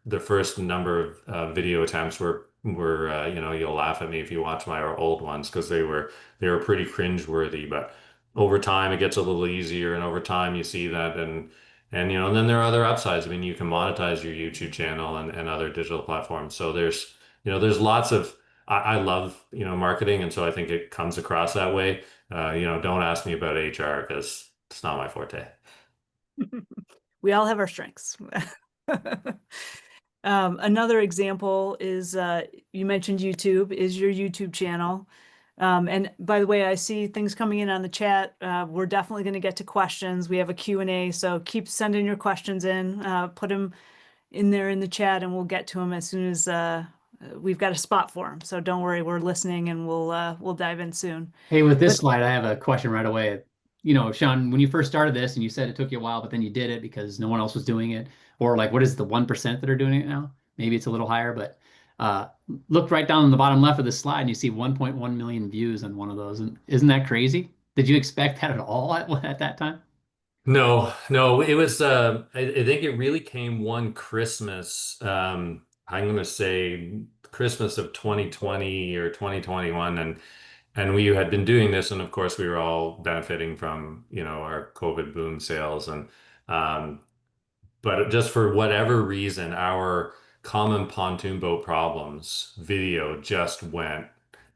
the first number of video attempts were you'll laugh at me if you watch my old ones because they were pretty cringeworthy. But over time, it gets a little easier, and over time, you see that, and then there are other upsides. I mean, you can monetize your YouTube channel and other digital platforms. So there's lots of. I love marketing, and so I think it comes across that way. Don't ask me about HR because it's not my forte. We all have our strengths. Another example is you mentioned YouTube. Is your YouTube channel? And by the way, I see things coming in on the chat. We're definitely going to get to questions. We have a Q&A, so keep sending your questions in. Put them in there in the chat, and we'll get to them as soon as we've got a spot for them. So don't worry, we're listening, and we'll dive in soon. Hey, with this But slide, I have a question right away. Sean, when you first started this and you said it took you a while, but then you did it because no one else was doing it, or like, what is the 1% that are doing it now? Maybe it's a little higher, but look right down on the bottom left of the slide and you see 1.1 million views on one of those. And isn't that crazy? Did you expect that at all at that time? No, no, it was I think it really came one Christmas. I'm gonna say Christmas of 2020 or 2021, and we had been doing this, and of course we were all benefiting from, our COVID boom sales, and um but just for whatever reason, our common pontoon boat problems video just went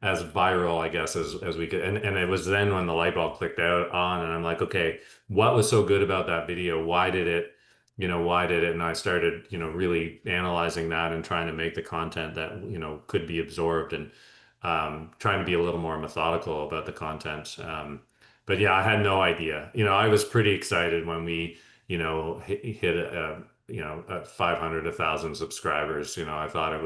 as viral, I guess, as we could. And it was then when the light bulb clicked out on, and I'm like, okay, what was so good about that video? Why did it? And I started, really analyzing that and trying to make the content that, could be absorbed, and trying to be a little more methodical about the content. But yeah, I had no idea. I was pretty excited when we hit a 500, 1,000 subscribers. I thought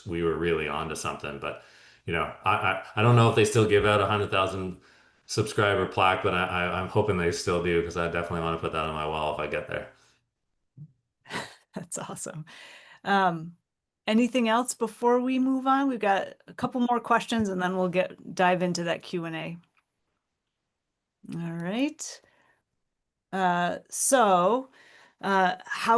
we were really onto something. But I don't know if they still give out 100,000 subscriber plaque, but I'm hoping they still do, because I definitely want to put that on my wall if I get there. that's awesome. Anything else before we move on? We've got a couple more questions, and then we'll dive into that Q&A. All right. How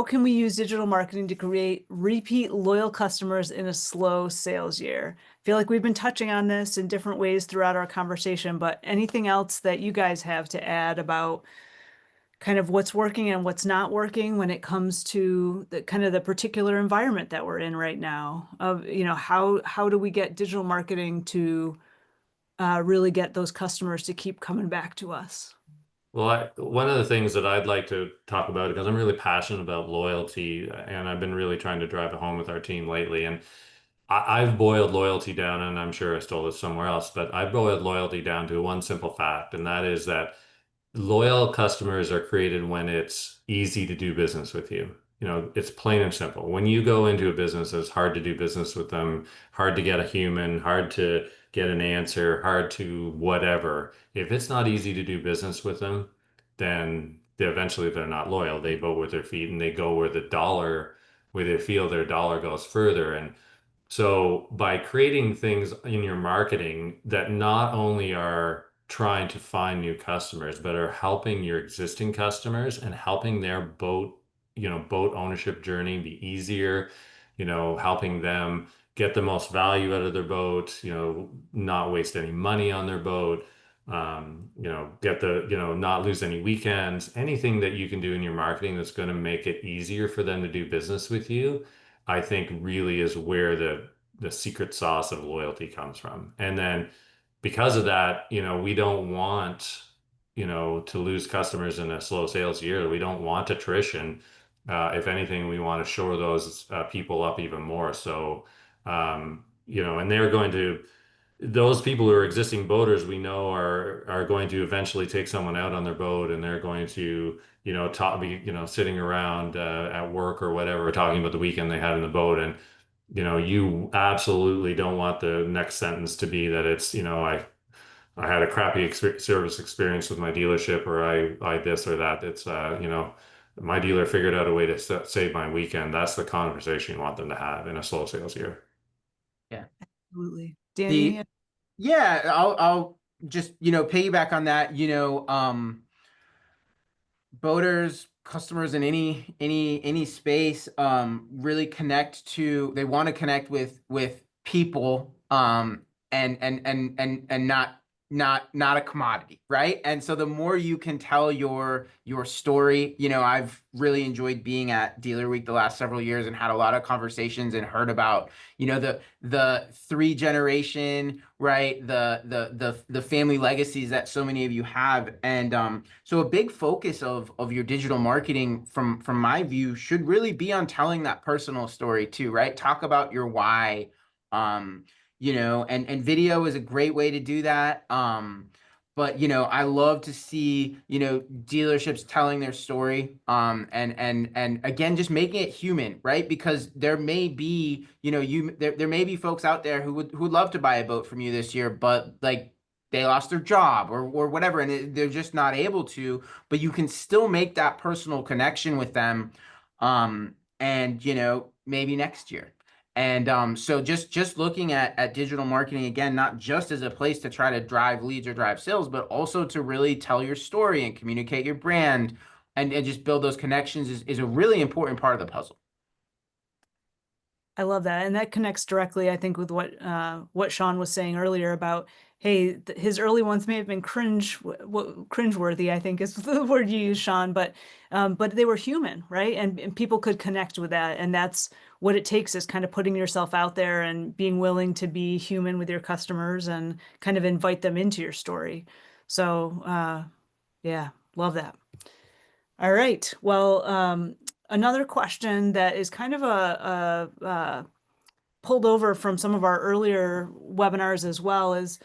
can we use digital marketing to create repeat loyal customers in a slow sales year? I feel like we've been touching on this in different ways throughout our conversation, but anything else that you guys have to add about kind of what's working and what's not working when it comes to the kind of the particular environment that we're in right now? How do we get digital marketing to really get those customers to keep coming back to us? Well, one of the things that I'd like to talk about, because I'm really passionate about loyalty, and I've been really trying to drive it home with our team lately. And I've boiled loyalty down, and I'm sure I stole it somewhere else, but I've boiled loyalty down to one simple fact, and that is that loyal customers are created when it's easy to do business with you. It's plain and simple. When you go into a business, it's hard to do business with them, hard to get a human, hard to get an answer, hard to whatever. If it's not easy to do business with them, then eventually they're not loyal. They vote with their feet, and they go where they feel their dollar goes further. And so by creating things in your marketing that not only are trying to find new customers, but are helping your existing customers and helping their boat ownership journey be easier, helping them get the most value out of their boat, not waste any money on their boat, get the, not lose any weekends, anything that you can do in your marketing that's going to make it easier for them to do business with you, I think really is where the secret sauce of loyalty comes from. And then because of that, we don't want, to lose customers in a slow sales year. We don't want attrition. If anything, we want to shore those people up even more. So, and they're going to, those people who are existing boaters, we know are going to eventually take someone out on their boat, and they're going to, be, sitting around at work or whatever, talking about the weekend they had in the boat. And, you absolutely don't want the next sentence to be that it's, I had a crappy service experience with my dealership, or I this or that. It's, my dealer figured out a way to save my weekend. That's the conversation you want them to have in a slow sales year. Yeah. Absolutely. Danny? Yeah, I'll just, piggyback on that, boaters, customers in any space, really they want to connect with people, and not a commodity, right? And so the more you can tell your story, I've really enjoyed being at Dealer Week the last several years and had a lot of conversations and heard about, the 3 generation, right? The family legacies that so many of you have. And so a big focus of your digital marketing from my view should really be on telling that personal story too, right? Talk about your why. And video is a great way to do that. But I love to see, dealerships telling their story, and again, just making it human, right? Because there may be, there may be folks out there who would love to buy a boat from you this year, but like they lost their job or whatever, and they're just not able to, but you can still make that personal connection with them. And maybe next year. And so just looking at digital marketing, again, not just as a place to try to drive leads or drive sales, but also to really tell your story and communicate your brand, and just build those connections is a really important part of the puzzle. I love that. And that connects directly, I think, with what Sean was saying earlier about, hey, his early ones may have been cringeworthy, I think is the word you use, Sean, but they were human, right? And people could connect with that. And that's what it takes, is kind of putting yourself out there and being willing to be human with your customers and kind of invite them into your story. So, yeah, love that. All right. Well, another question that is kind of pulled over from some of our earlier webinars as well is,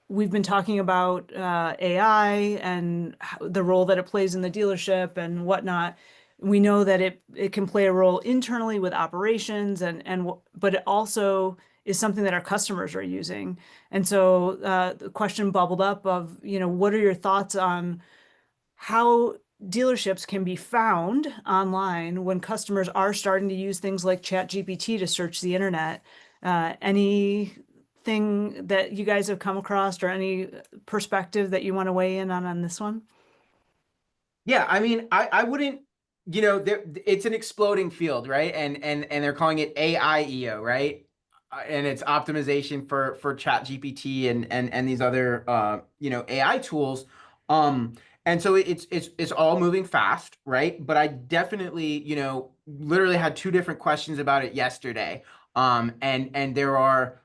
we've been talking about AI and the role that it plays in the dealership and whatnot. We know that it can play a role internally with operations, but it also is something that our customers are using. And so the question bubbled up of, what are your thoughts on how dealerships can be found online when customers are starting to use things like ChatGPT to search the internet? Anything that you guys have come across, or any perspective that you want to weigh in on this one? Yeah, I mean, I wouldn't, it's an exploding field, right? And they're calling it AIEO, right? And it's optimization for Chat GPT and these other AI tools. And so it's all moving fast, right? But I definitely, literally had 2 different questions about it yesterday. And there are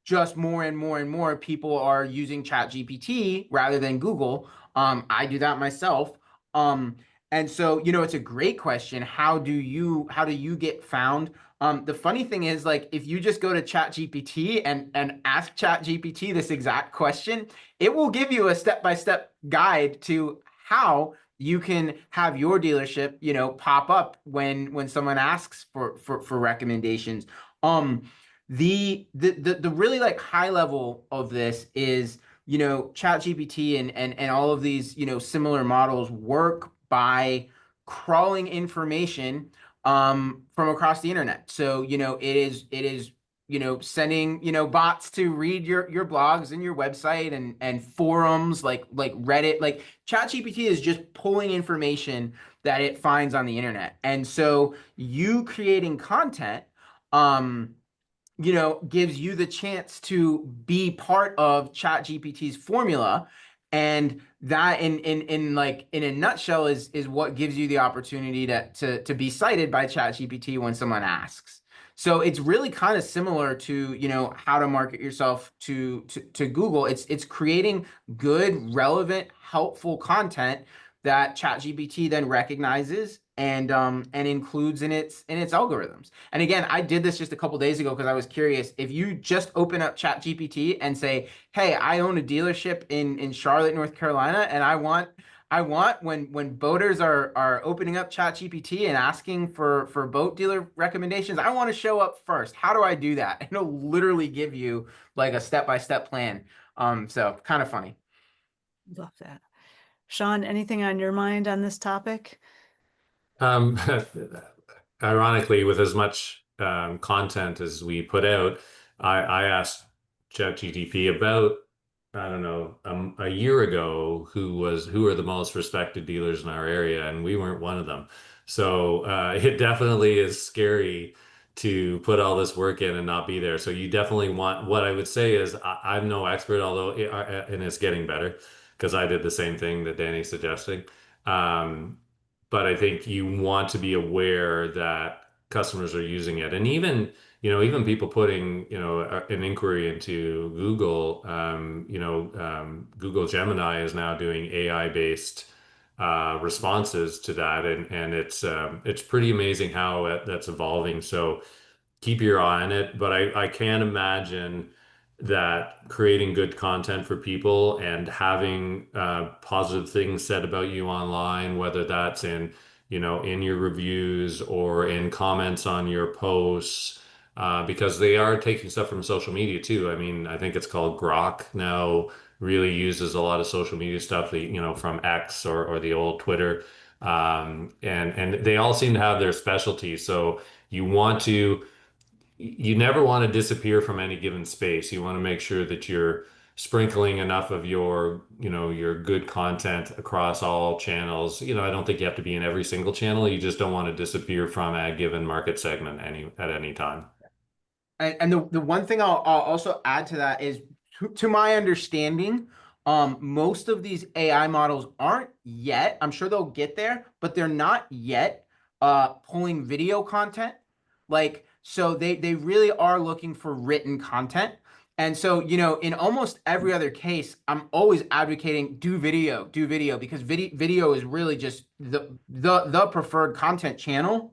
just more and more and more people are using Chat GPT rather than Google. I do that myself. And so, it's a great question. How do you get found? The funny thing is, like, if you just go to ChatGPT and ask ChatGPT this exact question, it will give you a step-by-step guide to how you can have your dealership, pop up when someone asks for recommendations. The really like high level of this is, ChatGPT and all of these, similar models work by crawling information from across the internet. So, it is sending, bots to read your blogs and your website and forums like Reddit. Like ChatGPT is just pulling information that it finds on the internet. And so you creating content, gives you the chance to be part of ChatGPT's formula. And that in a nutshell is what gives you the opportunity to be cited by ChatGPT when someone asks. So it's really kind of similar to, how to market yourself to Google. It's creating good, relevant, helpful content that ChatGPT then recognizes and includes in its algorithms. And again, I did this just a couple days ago because I was curious. If you just open up ChatGPT and say, "Hey, I own a dealership in Charlotte, North Carolina, and I want when boaters are opening up ChatGPT and asking for boat dealer recommendations, I want to show up first. How do I do that?" And it'll literally give you like a step-by-step plan. So kind of funny. Love that. Sean, anything on your mind on this topic? Um, Ironically, with as much content as we put out, I asked ChatGPT about, I don't know, a year ago who are the most respected dealers in our area, and we weren't one of them. So it definitely is scary to put all this work in and not be there. So you definitely want, what I would say is I'm no expert, although and it's getting better because I did the same thing that Danny's suggesting. Um, but I think you want to be aware that customers are using it. And even people putting, an inquiry into Google, Google Gemini is now doing AI-based responses to that. And it's pretty amazing how that's evolving. So keep your eye on it. But I can imagine that creating good content for people and having positive things said about you online, whether that's in your reviews or in comments on your posts, because they are taking stuff from social media too. I mean, I think it's called Grok now, really uses a lot of social media stuff, from X or the old Twitter. And they all seem to have their specialties. So you never want to disappear from any given space. You want to make sure that you're sprinkling enough of your good content across all channels. I don't think you have to be in every single channel. You just don't want to disappear from a given market segment at any time. And the one thing I'll also add to that is, to my understanding, most of these AI models aren't yet, I'm sure they'll get there, but they're not yet pulling video content. So they really are looking for written content. And so, in almost every other case, I'm always advocating do video, because video is really just the preferred content channel.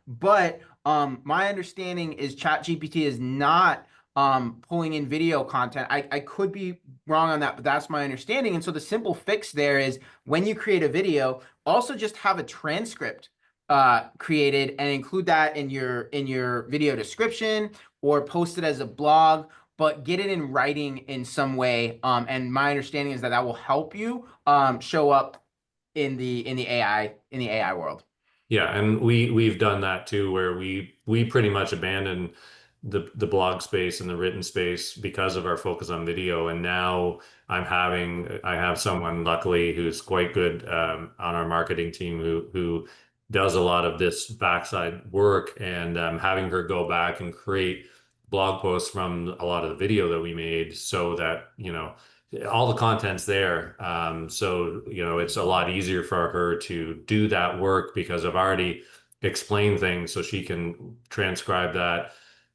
But my understanding is ChatGPT is not pulling in video content. I could be wrong on that, but that's my understanding. And so the simple fix there is, when you create a video, also just have a transcript created and include that in your video description, or post it as a blog, but get it in writing in some way. And my understanding is that will help you show up in the AI world. Yeah, and we've done that too, where we pretty much abandoned the blog space and the written space because of our focus on video. And now I have someone, luckily, who's quite good on our marketing team who does a lot of this backside work, and having her go back and create blog posts from a lot of the video that we made, so that all the content's there. So, it's a lot easier for her to do that work because I've already explained things, so she can transcribe that,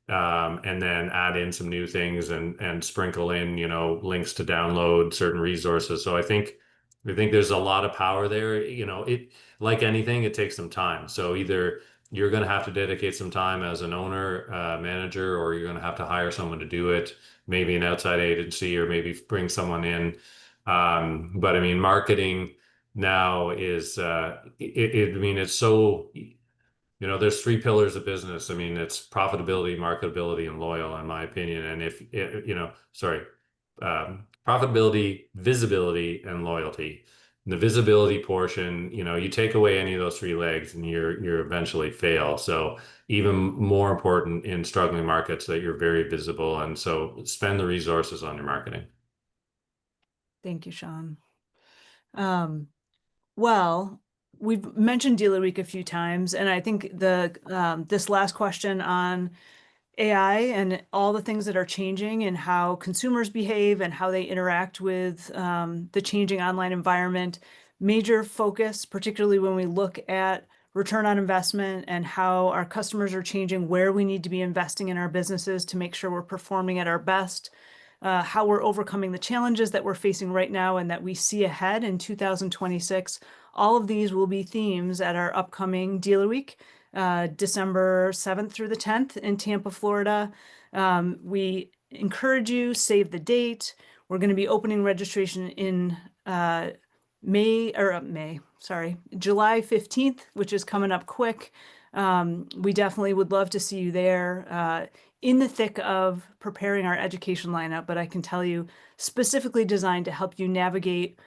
and then add in some new things and sprinkle in, links to download certain resources. So I think there's a lot of power there. Like anything, it takes some time. So either you're going to have to dedicate some time as an owner, manager, or you're going to have to hire someone to do it, maybe an outside agency, or maybe bring someone in. But I mean, marketing now is, I mean, it's so, there's three pillars of business. I mean, it's profitability, marketability, and loyal, in my opinion. And profitability, visibility, and loyalty. The visibility portion, you take away any of those three legs and you're eventually fail. So even more important in struggling markets, that you're very visible. And so spend the resources on your marketing. Thank you, Sean. Well, we've mentioned Dealer Week a few times, and I think this last question on AI and all the things that are changing and how consumers behave and how they interact with the changing online environment. Major focus, particularly when we look at return on investment and how our customers are changing, where we need to be investing in our businesses to make sure we're performing at our best, how we're overcoming the challenges that we're facing right now and that we see ahead in 2026. All of these will be themes at our upcoming Dealer Week, December 7th through the 10th in Tampa, Florida. We encourage you, save the date. We're going to be opening registration in July 15th, which is coming up quick. We definitely would love to see you there in the thick of preparing our education lineup, but I can tell you specifically designed to help you navigate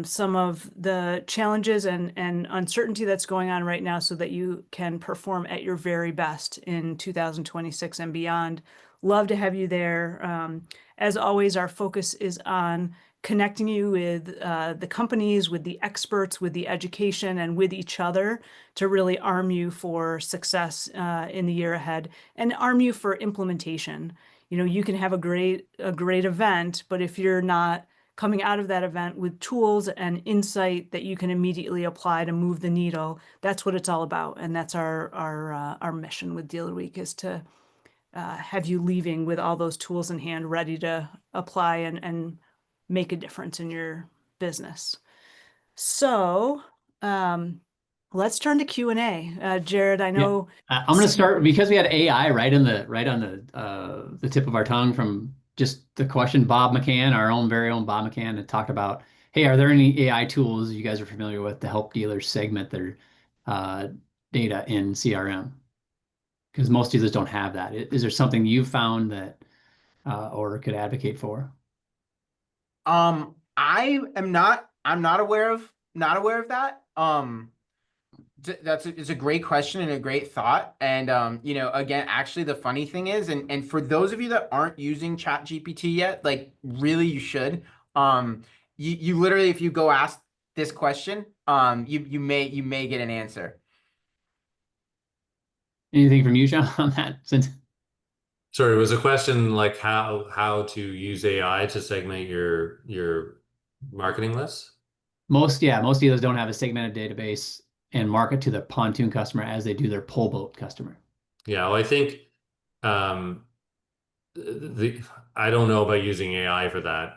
some of the challenges and uncertainty that's going on right now so that you can perform at your very best in 2026 and beyond. Love to have you there. As always, our focus is on connecting you with the companies, with the experts, with the education, and with each other to really arm you for success in the year ahead and arm you for implementation. You know, you can have a great event, but if you're not coming out of that event with tools and insight that you can immediately apply to move the needle, that's what it's all about. And that's our mission with Dealer Week, is to have you leaving with all those tools in hand, ready to apply and make a difference in your business. So let's turn to Q&A. Jared, I know. I'm going to start because we had AI right on the tip of our tongue from just the question. Bob McCann, our own very own Bob McCann, had talked about, hey, are there any AI tools you guys are familiar with to help dealers segment their data in CRM? Because most dealers don't have that. Is there something you've found that or could advocate for? I'm not aware of that. It's a great question and a great thought. And you know, again, actually the funny thing is, and for those of you that aren't using ChatGPT yet, like really you should. You literally, if you go ask this question, you may get an answer. Anything from you, Sean, on that? Since Sorry, was a question like how to use AI to segment your marketing list? most dealers don't have a segmented database and market to the pontoon customer as they do their pull boat customer. Yeah, well, I think um, I don't know about using AI for that.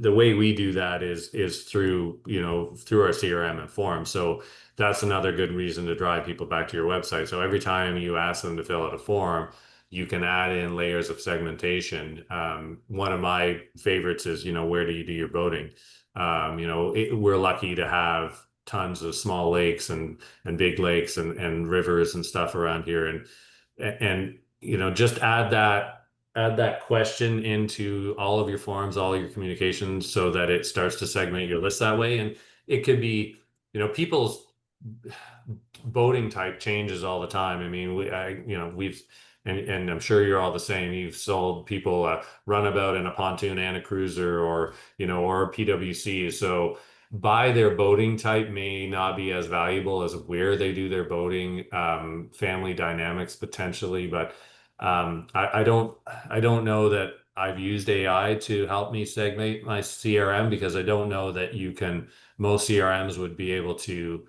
The way we do that is through through our CRM and forms. So that's another good reason to drive people back to your website. So every time you ask them to fill out a form, you can add in layers of segmentation. One of my favorites is, where do you do your boating? We're lucky to have tons of small lakes and big lakes and rivers and stuff around here, and just add that question into all of your forms, all your communications, so that it starts to segment your list that way. And it could be, people's boating type changes all the time. I mean, we've, and I'm sure you're all the same. You've sold people a runabout and a pontoon and a cruiser, or a PWC. So by their boating type may not be as valuable as where they do their boating, family dynamics potentially, but I don't know that I've used AI to help me segment my CRM, because I don't know that most CRMs would be able to,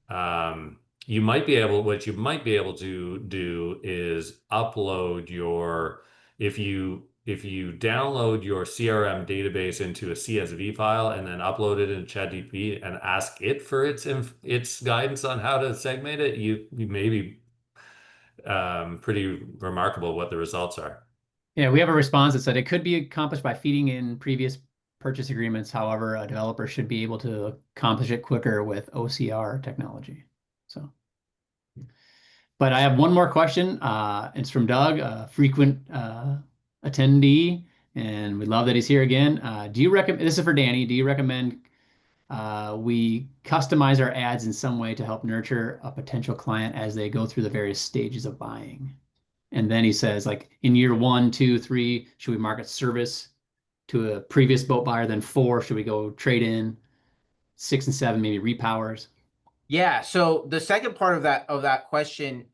what you might be able to do is upload if you download your CRM database into a CSV file and then upload it into ChatGPT and ask it for its guidance on how to segment it, you may be pretty remarkable what the results are. Yeah, we have a response that said it could be accomplished by feeding in previous purchase agreements. However, a developer should be able to accomplish it quicker with OCR technology. So, but I have one more question. It's from Doug, a frequent attendee, and we love that he's here again. Do you recommend, this is for Danny, do you recommend we customize our ads in some way to help nurture a potential client as they go through the various stages of buying? And then he says, like, in year 1, 2, 3, should we market service to a previous boat buyer? Then 4, should we go trade in? 6 and 7, maybe repowers. Yeah. So the second part of that question,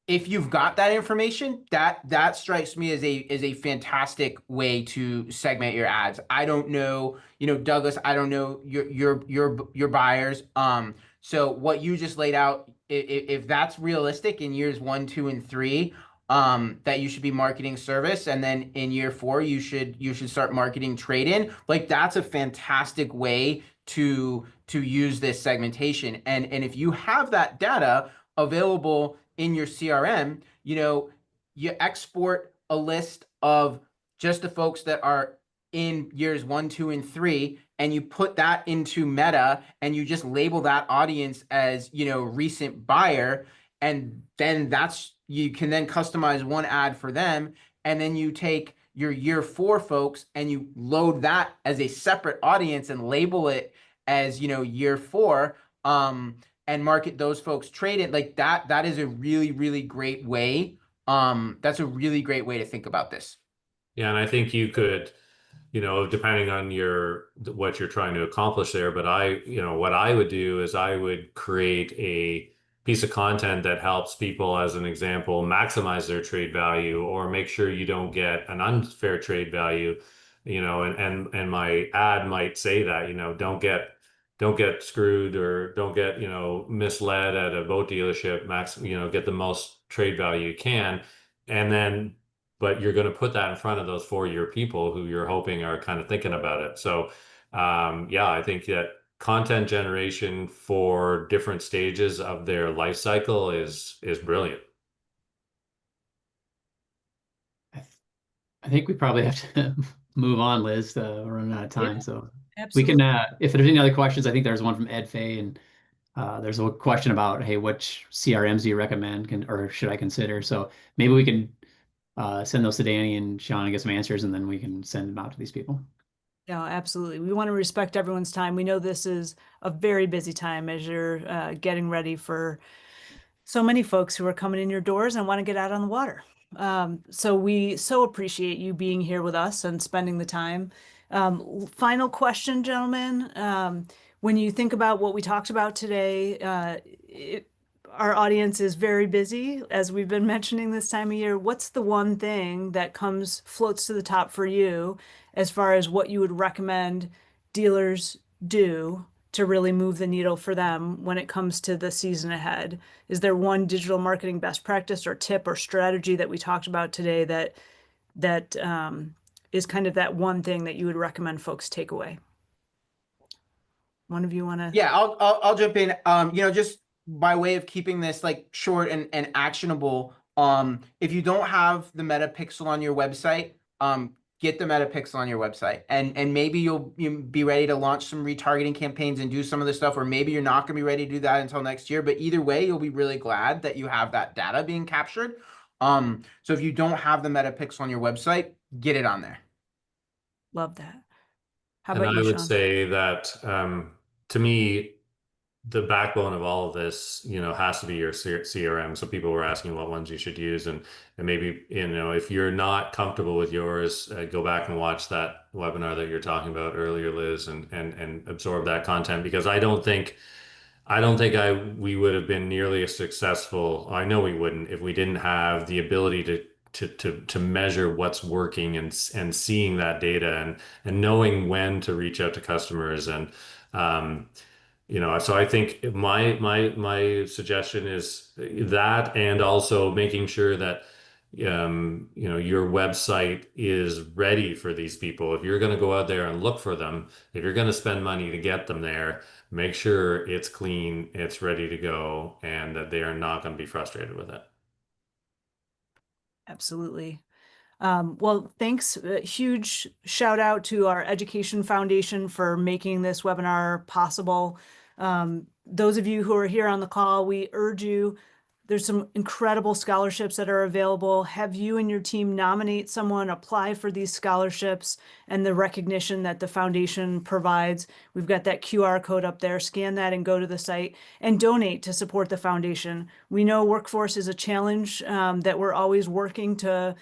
if you've got that information, that strikes me as a fantastic way to segment your ads. I don't know, Douglas, I don't know your buyers. So what you just laid out, if that's realistic in years 1, 2, and 3, that you should be marketing service, and then in year 4 you should start marketing trade-in. Like, that's a fantastic way to use this segmentation. And if you have that data available in your CRM, you export a list of just the folks that are in years 1, 2, and 3, and you put that into Meta, and you just label that audience as, recent buyer. And then you can then customize one ad for them. And then you take your year 4 folks and you load that as a separate audience and label it as, year 4. And market those folks trade-in. Like, that is a really, really great way. That's a really great way to think about this. Yeah, and I think you could, depending on what you're trying to accomplish there, but what I would do is I would create a piece of content that helps people, as an example, maximize their trade value, or make sure you don't get an unfair trade value, and my ad might say that, don't get screwed, or don't get, misled at a boat dealership, get the most trade value you can. And then, but you're going to put that in front of those 4-year people who you're hoping are kind of thinking about it. So, yeah, I think that content generation for different stages of their life cycle is brilliant. I think we probably have to move on, Liz. We're running out of time. Yeah, So we absolutely. can, if there's any other questions, I think there's one from Ed Fay, and there's a question about, hey, which CRMs do you recommend, or should I consider? So maybe we can send those to Danny and Sean and get some answers, and then we can send them out to these people. No, absolutely. We want to respect everyone's time. We know this is a very busy time as you're getting ready for so many folks who are coming in your doors and want to get out on the water. So we so appreciate you being here with us and spending the time. Final question, gentlemen. When you think about what we talked about today, our audience is very busy, as we've been mentioning this time of year. What's the one thing that floats to the top for you as far as what you would recommend dealers do to really move the needle for them when it comes to the season ahead? Is there one digital marketing best practice or tip or strategy that we talked about today that is kind of that one thing that you would recommend folks take away? One of you want to? Yeah, I'll jump in. Just by way of keeping this like short and actionable. If you don't have the Meta Pixel on your website, get the Meta Pixel on your website, and maybe you'll be ready to launch some retargeting campaigns and do some of this stuff, or maybe you're not going to be ready to do that until next year. But either way, you'll be really glad that you have that data being captured. So if you don't have the Meta Pixel on your website, get it on there. Love that. How And about you, I would Sean? say that, to me, the backbone of all of this, has to be your CRM. So people were asking what ones you should use, and maybe, if you're not comfortable with yours, go back and watch that webinar that you're talking about earlier, Liz, and absorb that content, because I don't think we would have been nearly as successful. I know we wouldn't, if we didn't have the ability to measure what's working, and seeing that data, and knowing when to reach out to customers. And so I think my suggestion is that, and also making sure that your website is ready for these people. If you're going to go out there and look for them, if you're going to spend money to get them there, make sure it's clean, it's ready to go, and that they are not going to be frustrated with it. Absolutely. Well, thanks. Huge shout out to our Education Foundation for making this webinar possible. Those of you who are here on the call, we urge you, there's some incredible scholarships that are available. Have you and your team nominate someone, apply for these scholarships and the recognition that the foundation provides. We've got that QR code up there. Scan that and go to the site and donate to support the foundation. We know workforce is a challenge that we're always working to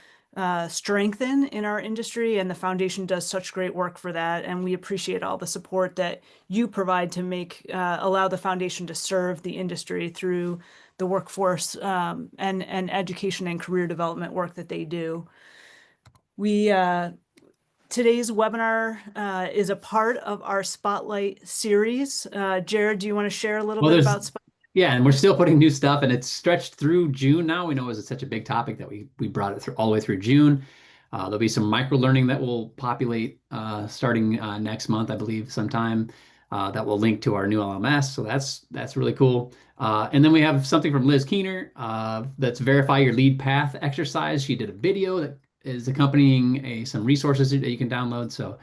strengthen in our industry, and the foundation does such great work for that, and we appreciate all the support that you provide to allow the foundation to serve the industry through the workforce and education and career development work that they do. Today's webinar is a part of our Spotlight series. Jared, do you want to share a little bit about Spotlight? Yeah, and we're still putting new stuff, and it's stretched through June now. We know it was such a big topic that we brought it through all the way through June. There'll be some micro learning that will populate starting next month, I believe, sometime that will link to our new LMS. So that's really cool. And then we have something from Liz Keener that's verify your lead path exercise. She did a video that is accompanying some resources that you can download. So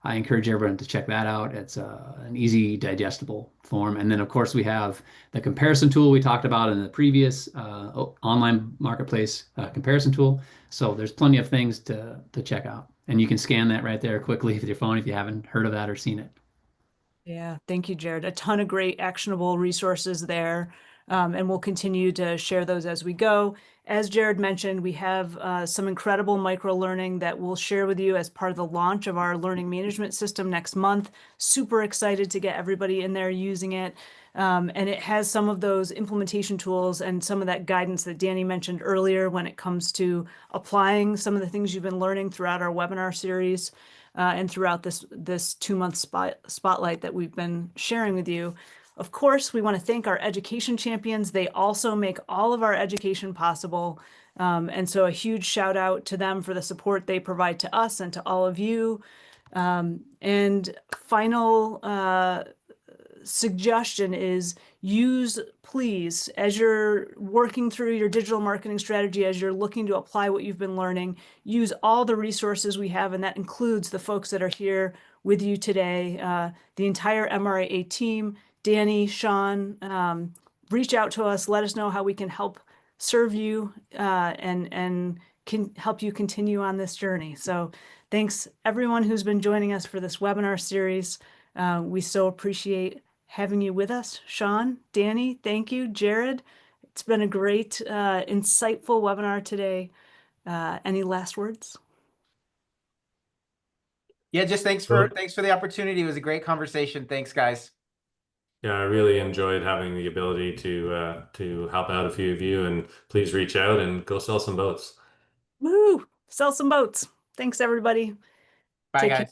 I encourage everyone to check that out. It's an easy, digestible form. And then, of course, we have the comparison tool we talked about in the previous online marketplace comparison tool. So there's plenty of things to check out. And you can scan that right there quickly with your phone if you haven't heard of that or seen it. Yeah, thank you, Jared. A ton of great actionable resources there. And we'll continue to share those as we go. As Jared mentioned, we have some incredible micro learning that we'll share with you as part of the launch of our learning management system next month. Super excited to get everybody in there using it. And it has some of those implementation tools and some of that guidance that Danny mentioned earlier when it comes to applying some of the things you've been learning throughout our webinar series and throughout this 2-month spotlight that we've been sharing with you. Of course, we want to thank our education champions. They also make all of our education possible. And so a huge shout out to them for the support they provide to us and to all of you. And final suggestion is please, as you're working through your digital marketing strategy, as you're looking to apply what you've been learning, use all the resources we have, and that includes the folks that are here with you today, the entire MRAA team. Danny, Sean, reach out to us. Let us know how we can help serve you and can help you continue on this journey. So thanks everyone who's been joining us for this webinar series. We so appreciate having you with us. Sean, Danny, thank you. Jared, it's been a great, insightful webinar today. Any last words? Yeah, just thanks for the opportunity. It was a great conversation. Thanks, guys. Yeah, I really enjoyed having the ability to help out a few of you, and please reach out and go sell some boats. Woo! Sell some boats. Thanks, everybody. Bye, Take guys. care.